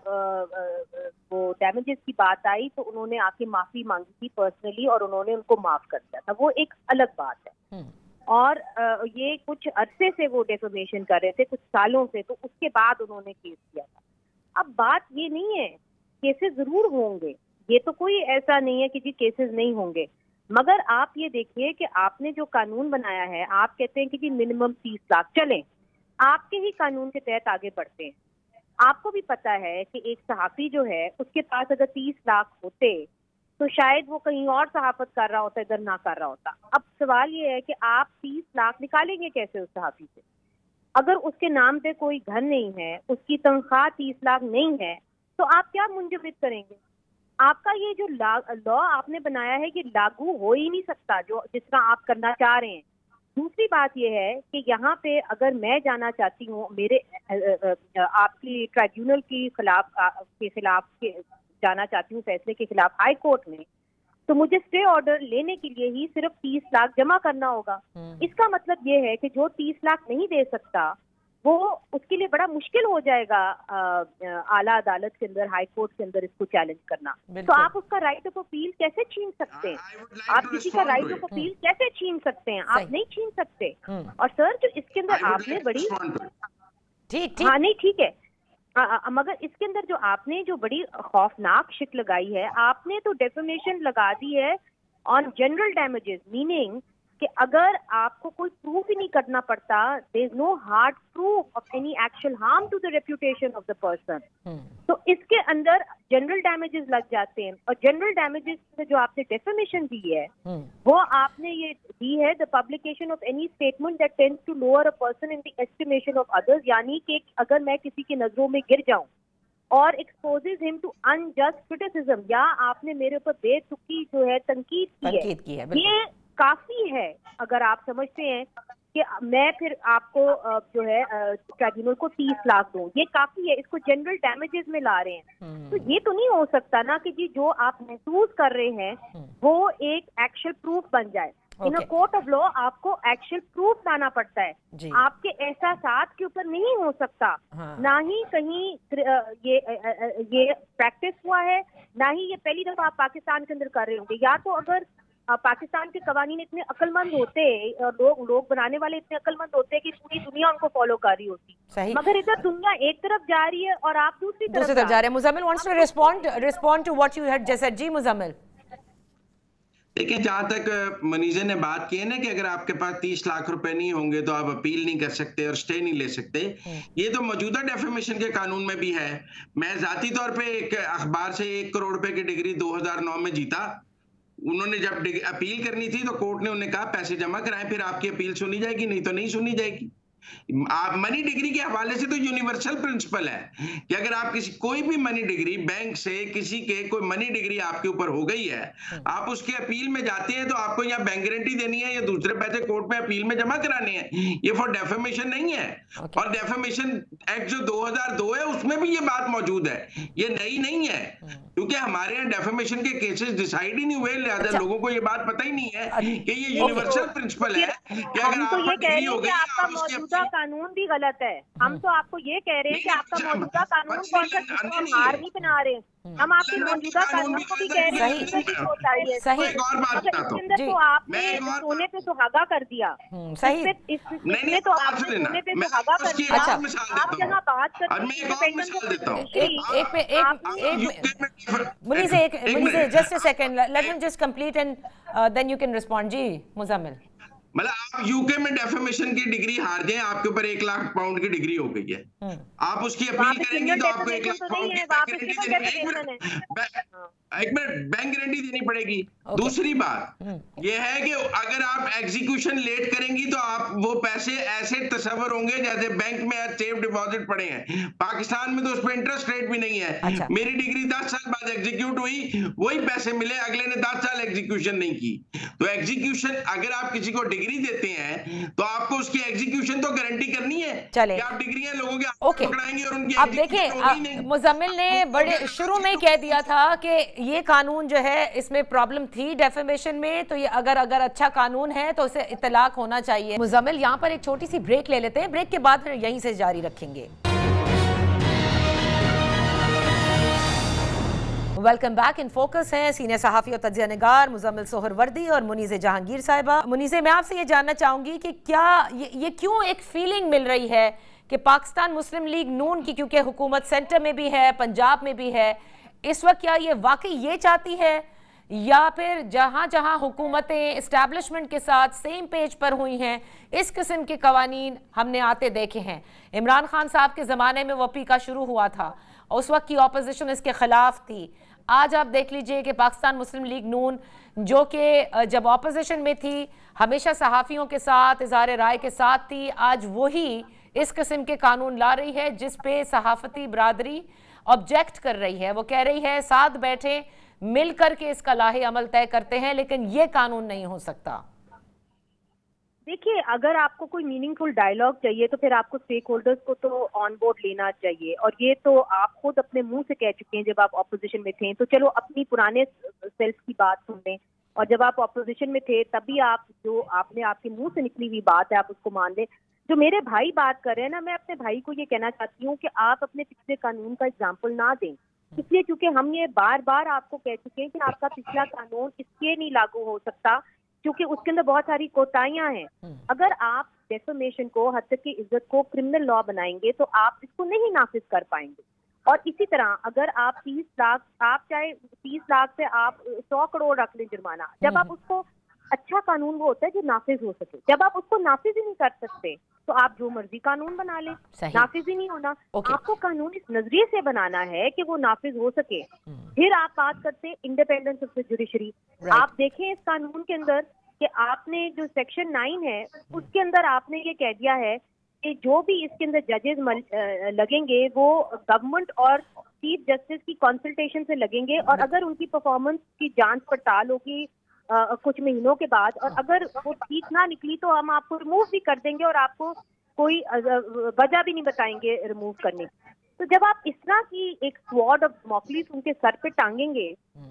वो डैमेजेस की बात आई तो उन्होंने आके माफी मांगी थी पर्सनली और उन्होंने उनको माफ कर दिया था। वो एक अलग बात है। और ये कुछ अरसे से वो डेफेमेशन कर रहे थे, कुछ सालों से, तो उसके बाद उन्होंने केस किया था। अब बात ये नहीं है, केसेस जरूर होंगे, ये तो कोई ऐसा नहीं है कि जी केसेस नहीं होंगे, मगर आप ये देखिए कि आपने जो कानून बनाया है, आप कहते हैं कि जी मिनिमम 30 लाख चलें, आपके ही कानून के तहत आगे बढ़ते हैं। आपको भी पता है कि एक सहाफी जो है उसके पास अगर 30 लाख होते तो शायद वो कहीं और सहाफत कर रहा होता, इधर ना कर रहा होता। अब सवाल ये है कि आप 30 लाख निकालेंगे कैसे उस सहाफी से? अगर उसके नाम पे कोई घर नहीं है, उसकी तनख्वाह 30 लाख नहीं है, तो आप क्या मुंजमद करेंगे? आपका ये जो लॉ आपने बनाया है ये लागू हो ही नहीं सकता, जो जिस तरह आप करना चाह रहे हैं। दूसरी बात यह है कि यहाँ पे अगर मैं जाना चाहती हूँ, मेरे आपकी ट्राइब्यूनल के खिलाफ जाना चाहती हूँ, फैसले के खिलाफ हाई कोर्ट में, तो मुझे स्टे ऑर्डर लेने के लिए ही सिर्फ 30 लाख जमा करना होगा। इसका मतलब ये है कि जो 30 लाख नहीं दे सकता वो उसके लिए बड़ा मुश्किल हो जाएगा आला अदालत के अंदर, हाई कोर्ट के अंदर इसको चैलेंज करना। तो आप उसका राइट ऑफ अपील कैसे छीन सकते हैं? आप किसी का राइट ऑफ अपील कैसे छीन सकते हैं? आप नहीं छीन सकते। और सर, जो इसके अंदर आपने बड़ी हाँ नहीं ठीक है, मगर इसके अंदर जो आपने जो बड़ी खौफनाक शिक लगाई है, आपने तो डेफेमेशन लगा दी है ऑन जनरल डैमेजेस, मीनिंग कि अगर आपको कोई प्रूफ ही नहीं करना पड़ता, there is no hard proof of any actual harm to the reputation of the person, तो इसके अंदर जनरल डैमेजेस लग जाते हैं। और जनरल डैमेजेस में जो आपने डेफेमेशन दी है वो आपने ये दी है the publication of any statement that tends to lower a person in the estimation of others, यानी कि अगर मैं किसी की नजरों में गिर जाऊं और exposes him to unjust criticism, या आपने मेरे ऊपर बेतुकी जो है तनकीद की है, ये काफी है। अगर आप समझते हैं कि मैं फिर आपको जो है ट्राइब्यूनल को 30 लाख दूं, ये काफी है, इसको जनरल डैमेजेस में ला रहे हैं। तो ये तो नहीं हो सकता ना कि जी जो आप महसूस कर रहे हैं वो एक एक्चुअल प्रूफ बन जाए। इन अ कोर्ट ऑफ लॉ आपको एक्चुअल प्रूफ लाना पड़ता है, आपके एहसासात के ऊपर नहीं हो सकता। ना ही कहीं ये प्रैक्टिस हुआ है, ना ही ये पहली दफा आप पाकिस्तान के अंदर कर रहे होंगे। या तो अगर पाकिस्तान के कवानीन इतने अक्लमंद होते, लोग बनाने वाले इतने अक्लमंद होते हैं कि पूरी दुनिया उनको फॉलो कर रही होती। सही। मगर इधर दुनिया एक तरफ जा रही है और आप दूसरी तरफ जा रहे हैं। Muzammil wants to respond to what you had just said. जी मुजम्मिल। देखिए, जहां तक मनीजे ने बात की है ना कि अगर आपके पास 30 लाख रुपए नहीं होंगे तो आप अपील नहीं कर सकते और स्टे नहीं ले सकते, ये तो मौजूदा डेफेमेशन के कानून में भी है। मैं जाती तौर पे एक अखबार से 1 करोड़ रुपए की डिग्री 2009 में जीता। उन्होंने जब अपील करनी थी तो कोर्ट ने उन्हें कहा पैसे जमा कराएं, फिर आपकी अपील सुनी जाएगी, नहीं तो नहीं सुनी जाएगी। मनी डिग्री के हवाले से तो यूनिवर्सल प्रिंसिपल है कि अगर आप कोई भी मनी डिग्री बैंक से किसी के कोई मनी डिग्री आपके ऊपर हो गई है, आप उसके अपील में जाते हैं तो आपको या बैंक गारंटी देनी है या दूसरे पैसे कोर्ट में अपील में जमा कराने हैं। ये फॉर डेफेमेशन नहीं है। और डेफेमेशन एक्ट जो 2002 है उसमें भी ये बात मौजूद है, ये नई नहीं है, क्योंकि हमारे यहाँ डेफेमेशन के केसेस डिसाइड ही नहीं हुए, लिहाजा लोगों को ये बात पता ही नहीं है कि ये यूनिवर्सल प्रिंसिपल है कि अगर आपको डिग्री हो गई आप उसके कानून भी गलत है। हम तो आपको ये कह रहे हैं कि आपका मौजूदा कानून कौन सा, हम हार नहीं बना रहे, हम आपके मौजूदा कानून को भी कह रहे हैं कि सही। एक और बात बताता हूं, तो आपने सोने पे सुहागा कर दिया। सही। इसमें तो आपने सोने पे सुहागा कर दिया। आप जहाँ बात करते हैं just a second, let me just complete and then you can respond. जी मुजम्मिल। मतलब आप यूके में डेफेमेशन की डिग्री हार जाए, आपके ऊपर 1 लाख पाउंड की डिग्री हो गई है, आप उसकी अपील करेंगे तो आपको 1 लाख पाउंड की एक मिनट बैंक गारंटी देनी पड़ेगी। दूसरी बात यह है कि अगर आप एग्जीक्यूशन लेट करेंगी तो आप वो पैसे ऐसे तस्वर होंगे जैसे बैंक में सेफ डिपॉजिट पड़े हैं। पाकिस्तान में तो उस पर इंटरेस्ट रेट भी नहीं है। अच्छा। मेरी डिग्री 10 साल बाद एग्जीक्यूट हुई, वही पैसे मिले, अगले ने 10 साल एग्जीक्यूशन नहीं की। तो एग्जीक्यूशन अगर आप किसी को डिग्री देते हैं तो आपको उसकी एग्जीक्यूशन तो गारंटी करनी है। चले। कि आप डिग्रियां लोगों के पकड़ाएंगे और उनकी अब देखिए, मुजम्मिल ने बड़े शुरू में कह दिया था कि ये कानून जो है इसमें प्रॉब्लम थी डेफेमेशन में, तो ये अगर अच्छा कानून है तो इसे इतलाक होना चाहिए। मुजम्मिल, यहाँ पर एक छोटी सी ब्रेक ले लेते हैं, ब्रेक के बाद फिर यहीं से जारी रखेंगे। Welcome back. इन फोकस हैं सीनियर सहाफ़ी और तज्ज़िया निगार मुजम्मिल सोहरवर्दी और मुनीज़े जहांगीर साहिबा। मुनीज़े, मैं आपसे ये जानना चाहूँगी कि क्या ये क्यों एक फीलिंग मिल रही है कि पाकिस्तान मुस्लिम लीग नून की, क्योंकि हुकूमत सेंटर में भी है, पंजाब में भी है, इस वक्त क्या ये वाकई ये चाहती है या फिर जहाँ जहाँ हुकूमतें इस्टेब्लिशमेंट के साथ सेम पेज पर हुई हैं, इस किस्म के कवानीन हमने आते देखे हैं। इमरान खान साहब के ज़माने में वपी का शुरू हुआ था और उस वक्त की ऑपोजिशन इसके ख़िलाफ़ थी। आज आप देख लीजिए कि पाकिस्तान मुस्लिम लीग नून जो कि जब ऑपोजिशन में थी हमेशा सहाफ़ियों के साथ, इज़हार राय के साथ थी, आज वही इस किस्म के कानून ला रही है जिस पे सहाफ़ती बरादरी ऑब्जेक्ट कर रही है। वो कह रही है साथ बैठे मिल करके इसका लाहे अमल तय करते हैं, लेकिन ये कानून नहीं हो सकता। देखिए, अगर आपको कोई मीनिंगफुल डायलॉग चाहिए तो फिर आपको स्टेक होल्डर्स को तो ऑन बोर्ड लेना चाहिए, और ये तो आप खुद अपने मुंह से कह चुके हैं जब आप ऑपोजिशन में थे। तो चलो अपनी पुराने सेल्फ की बात सुन लें, और जब आप ऑपोजिशन में थे तभी आप जो आपने आपके मुंह से निकली हुई बात है आप उसको मान लें। जो मेरे भाई बात कर रहे हैं ना, मैं अपने भाई को ये कहना चाहती हूँ कि आप अपने पिछले कानून का एग्जाम्पल ना दें, इसलिए क्योंकि हम ये बार बार आपको कह चुके हैं कि आपका पिछला कानून इसलिए नहीं लागू हो सकता क्योंकि उसके अंदर बहुत सारी कोताहियां हैं। अगर आप डेफेमेशन को, हत्या की इज्जत को क्रिमिनल लॉ बनाएंगे तो आप इसको नहीं नाफिज कर पाएंगे। और इसी तरह अगर आप 30 लाख, आप चाहे 30 लाख से आप 100 करोड़ रख लें जुर्माना, जब आप उसको, अच्छा कानून वो होता है जो नाफिज हो सके। जब आप उसको नाफिज ही नहीं कर सकते तो आप जो मर्जी कानून बना लें, नाफिज ही नहीं होना। आपको कानून इस नजरिए से बनाना है कि वो नाफिज हो सके। फिर आप बात करते हैं इंडिपेंडेंस ऑफ द जुडिशरी। आप देखें इस कानून के अंदर कि आपने जो सेक्शन 9 है उसके अंदर आपने ये कह दिया है कि जो भी इसके अंदर जजेस लगेंगे वो गवर्नमेंट और चीफ जस्टिस की कंसल्टेशन से लगेंगे, और अगर उनकी परफॉर्मेंस की जांच पड़ताल होगी कुछ महीनों के बाद, और अगर वो ठीक ना निकली तो हम आपको रिमूव भी कर देंगे और आपको कोई वजह भी नहीं बताएंगे रिमूव करने की। तो जब आप इस तरह की एक स्वॉर्ड ऑफ डेमोक्रेसी उनके सर पे टांगेंगे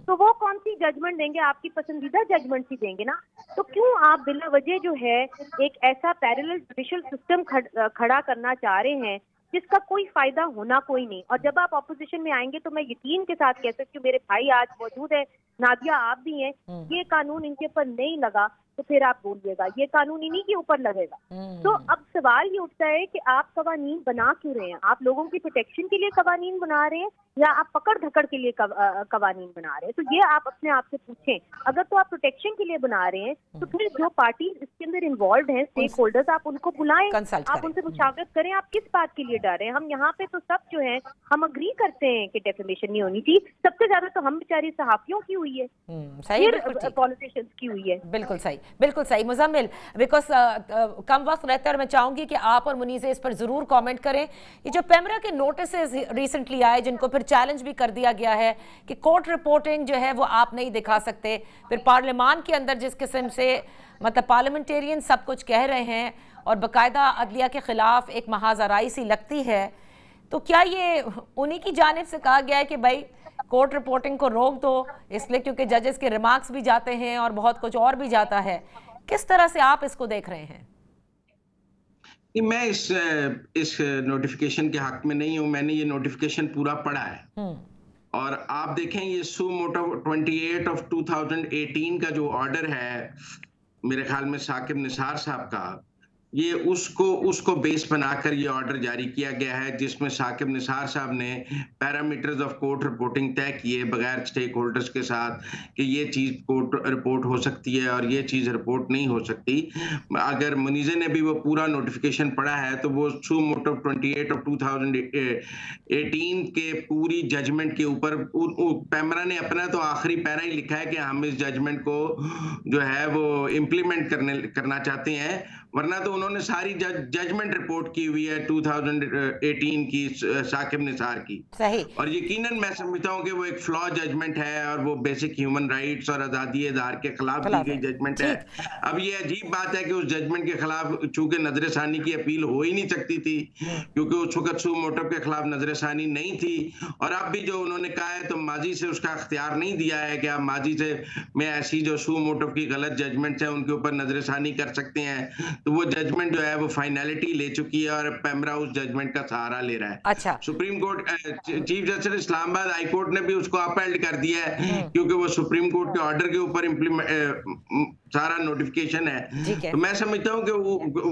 तो वो कौन सी जजमेंट देंगे? आपकी पसंदीदा जजमेंट ही देंगे ना। तो क्यों आप बिला वजह जो है एक ऐसा पैरेलल जुडिशियल सिस्टम खड़ा करना चाह रहे हैं जिसका कोई फायदा होना कोई नहीं। और जब आप ऑपोजिशन में आएंगे तो मैं यकीन के साथ कह सकती हूँ, मेरे भाई आज मौजूद है, नादिया आप भी हैं, ये कानून इनके ऊपर नहीं लगा तो फिर आप बोलिएगा ये कानून इन्हीं के ऊपर लगेगा। तो अब सवाल ये उठता है कि आप कवानीन बना क्यों रहे हैं? आप लोगों की प्रोटेक्शन के लिए कवानीन बना रहे हैं या आप पकड़ धकड़ के लिए कवानीन बना रहे हैं? तो ये आप अपने आप से पूछें। अगर तो आप प्रोटेक्शन के लिए बना रहे हैं तो फिर जो पार्टी इसके अंदर इन्वॉल्व हैं, स्टेक होल्डर्स, आप उनको बुलाएं, आप उनसे मुशावरत करें, आप किस बात के लिए डर रहे हैं? हम यहाँ पे तो सब जो है हम अग्री करते हैं कि डेफेमेशन नहीं होनी चाहिए। सबसे ज्यादा तो हम बेचारी सहाफियों की हुई है, फिर पॉलिटिशियंस की हुई है। बिल्कुल सही, बिल्कुल सही मुजम्मिल। बिकॉज कम वक्त रहता है और मैं चाहूंगी कि आप और मुनीज़े इस पर जरूर कमेंट करें। ये जो पेमरा के नोटिसेस रिसेंटली आए जिनको फिर चैलेंज भी कर दिया गया है कि कोर्ट रिपोर्टिंग जो है वो आप नहीं दिखा सकते, फिर पार्लियामान के अंदर जिस किस्म से मतलब पार्लियामेंटेरियन सब कुछ कह रहे हैं और बाकायदा अदलिया के खिलाफ एक महाजराई सी लगती है, तो क्या ये उन्हीं की जानिब से कहा गया है कि भाई कोर्ट रिपोर्टिंग को रोक दो, इसलिए क्योंकि जजेस के रिमार्क्स भी जाते हैं और बहुत कुछ और भी जाता है? किस तरह से आप इसको देख रहे हैं? मैं इस नोटिफिकेशन के हक में नहीं हूं। मैंने ये नोटिफिकेशन पूरा पढ़ा है और आप देखें ये सू मोटो 28/2018 का जो ऑर्डर है मेरे ख्याल में साकिब निसार साहब का, ये उसको बेस बनाकर ये ऑर्डर जारी किया गया है जिसमें साकिब निसार साहब ने पैरामीटर्स ऑफ कोर्ट रिपोर्टिंग तय किए बगैर स्टेक होल्डर्स के साथ कि ये चीज़ कोर्ट रिपोर्ट हो सकती है और ये चीज़ रिपोर्ट नहीं हो सकती। अगर मुनीज़े ने भी वो पूरा नोटिफिकेशन पढ़ा है तो वो सू मोटो 28/2018 के पूरी जजमेंट के ऊपर पेमरा ने अपना तो आखिरी पैरा ही लिखा है कि हम इस जजमेंट को जो है वो इम्प्लीमेंट करना चाहते हैं, वरना तो उन्होंने सारी जजमेंट रिपोर्ट की हुई है 2018 की साकिब निसार की। सही। और यकीनन मैं समझता हूँ कि वो एक फ्लॉ जजमेंट है और वो बेसिक ह्यूमन राइट्स और आज़ादी इज़हार के खिलाफ दी गई जजमेंट है। अब ये अजीब बात है कि उस जजमेंट के खिलाफ चूंकि नजरसानी की अपील हो ही नहीं सकती थी क्योंकि उस वक्त सू मोटो के खिलाफ नजरसानी नहीं थी, और अब भी जो उन्होंने कहा है तो माजी से उसका अख्तियार नहीं दिया है कि आप माजी से में ऐसी जो सू मोटो की गलत जजमेंट्स हैं उनके ऊपर नजरसानी कर सकते हैं। तो वो जजमेंट जो है वो फाइनलिटी ले चुकी है और पेमरा उस जजमेंट का सहारा ले रहा है। अच्छा। Supreme court chief justice Islamabad high court ने भी उसको अपहेल्ड कर दिया है क्योंकि वो सुप्रीम कोर्ट के ऑर्डर के ऊपर सारा नोटिफिकेशन है। तो मैं समझता हूँ कि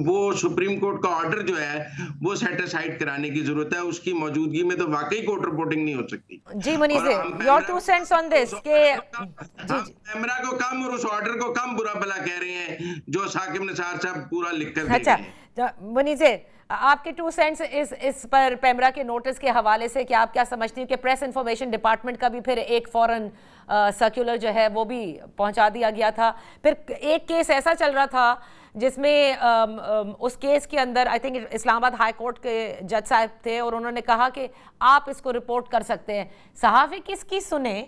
वो सुप्रीम कोर्ट का ऑर्डर जो है वो सेट असाइड कराने की जरूरत है। उसकी मौजूदगी में तो वाकई कोर्ट रिपोर्टिंग नहीं हो सकती। जी Munizae, your two cents on this के पेमरा को कम और उस ऑर्डर को कम बुरा भला कह रहे हैं जो साकिब निसार साहब पूरा लिखकर दे रहे हैं। मुनीज़े, आपके टू सेंट्स इस पर पेमरा के नोटिस के हवाले से, कि आप क्या समझती हैं कि प्रेस इंफॉर्मेशन डिपार्टमेंट का भी फिर एक फौरन सर्कुलर जो है वो भी पहुंचा दिया गया था? फिर एक केस ऐसा चल रहा था जिसमें उस केस के अंदर I think Islamabad high court के जज साहब थे और उन्होंने कहा कि आप इसको रिपोर्ट कर सकते हैं। सहाफ़ी किसकी सुने,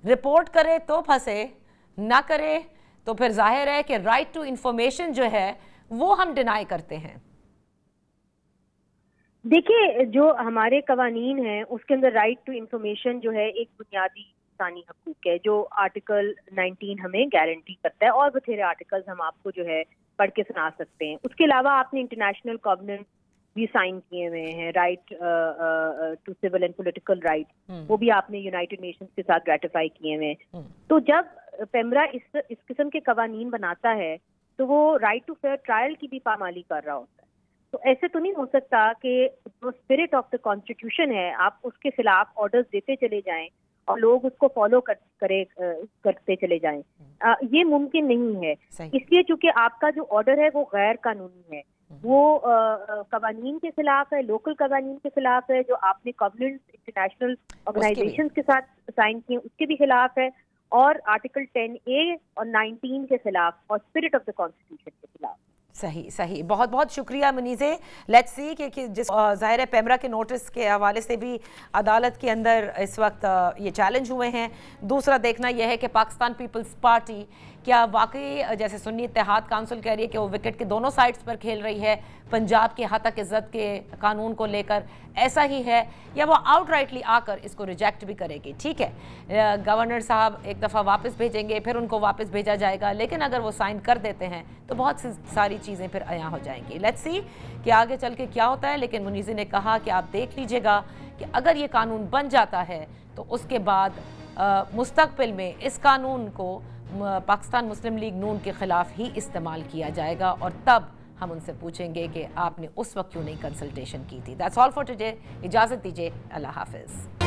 रिपोर्ट करे तो फंसे, ना करे तो फिर जाहिर है कि राइट टू इंफॉर्मेशन जो है वो हम डिनाई करते हैं। देखिए, जो हमारे कवानीन हैं उसके अंदर राइट टू इंफॉर्मेशन जो है एक बुनियादी इंसानी हकूक है जो आर्टिकल 19 हमें गारंटी करता है, और बथेरे आर्टिकल्स हम आपको जो है पढ़ के सुना सकते हैं। उसके अलावा आपने इंटरनेशनल कॉवेनेंट भी साइन किए हुए हैं, right to civil and political right, वो भी आपने यूनाइटेड नेशंस के साथ रेटिफाई किए हुए हैं। तो जब पेमरा इस किस्म के कवानीन बनाता है तो वो राइट टू फेयर ट्रायल की भी पामाली कर रहा होता है। तो ऐसे तो नहीं हो सकता कि जो स्पिरिट ऑफ द कॉन्स्टिट्यूशन है आप उसके खिलाफ ऑर्डर्स देते चले जाएं और लोग उसको फॉलो करते चले जाएं। ये मुमकिन नहीं है। इसलिए चूंकि आपका जो ऑर्डर है वो गैर कानूनी है, वो कवानीन के खिलाफ है, लोकल कवानीन के खिलाफ है, जो आपने कॉवेनेंट्स इंटरनेशनल ऑर्गेनाइजेशंस के साथ साइन किए उसके भी खिलाफ है, और आर्टिकल 10A और 19 के खिलाफ, और स्पिरिट ऑफ द कॉन्स्टिट्यूशन के खिलाफ। सही सही, बहुत बहुत शुक्रिया मुनीज़े। लेट्स सी कि जिस ज़ाहिर है पेमरा के नोटिस के हवाले से भी अदालत के अंदर इस वक्त ये चैलेंज हुए हैं। दूसरा देखना यह है कि पाकिस्तान पीपल्स पार्टी क्या वाकई जैसे सुन्नी इत्तेहाद काउंसिल कह रही है कि वो विकेट के दोनों साइड्स पर खेल रही है पंजाब के हतक इज़्ज़त के कानून को लेकर, ऐसा ही है, या वो आउटराइटली आकर इसको रिजेक्ट भी करेगी? ठीक है, गवर्नर साहब एक दफ़ा वापस भेजेंगे, फिर उनको वापस भेजा जाएगा, लेकिन अगर वो साइन कर देते हैं तो बहुत सी सारी चीज़ें फिर अयां हो जाएंगी। लेट्स सी कि आगे चल के क्या होता है। लेकिन मुनीज़ी ने कहा कि आप देख लीजिएगा कि अगर ये कानून बन जाता है तो उसके बाद मुस्तकबिल में इस कानून को पाकिस्तान मुस्लिम लीग नून के ख़िलाफ़ ही इस्तेमाल किया जाएगा, और तब हम उनसे पूछेंगे कि आपने उस वक्त क्यों नहीं कंसल्टेशन की थी। That's all for today. इजाज़त दीजिए, अल्लाह हाफ़िज़।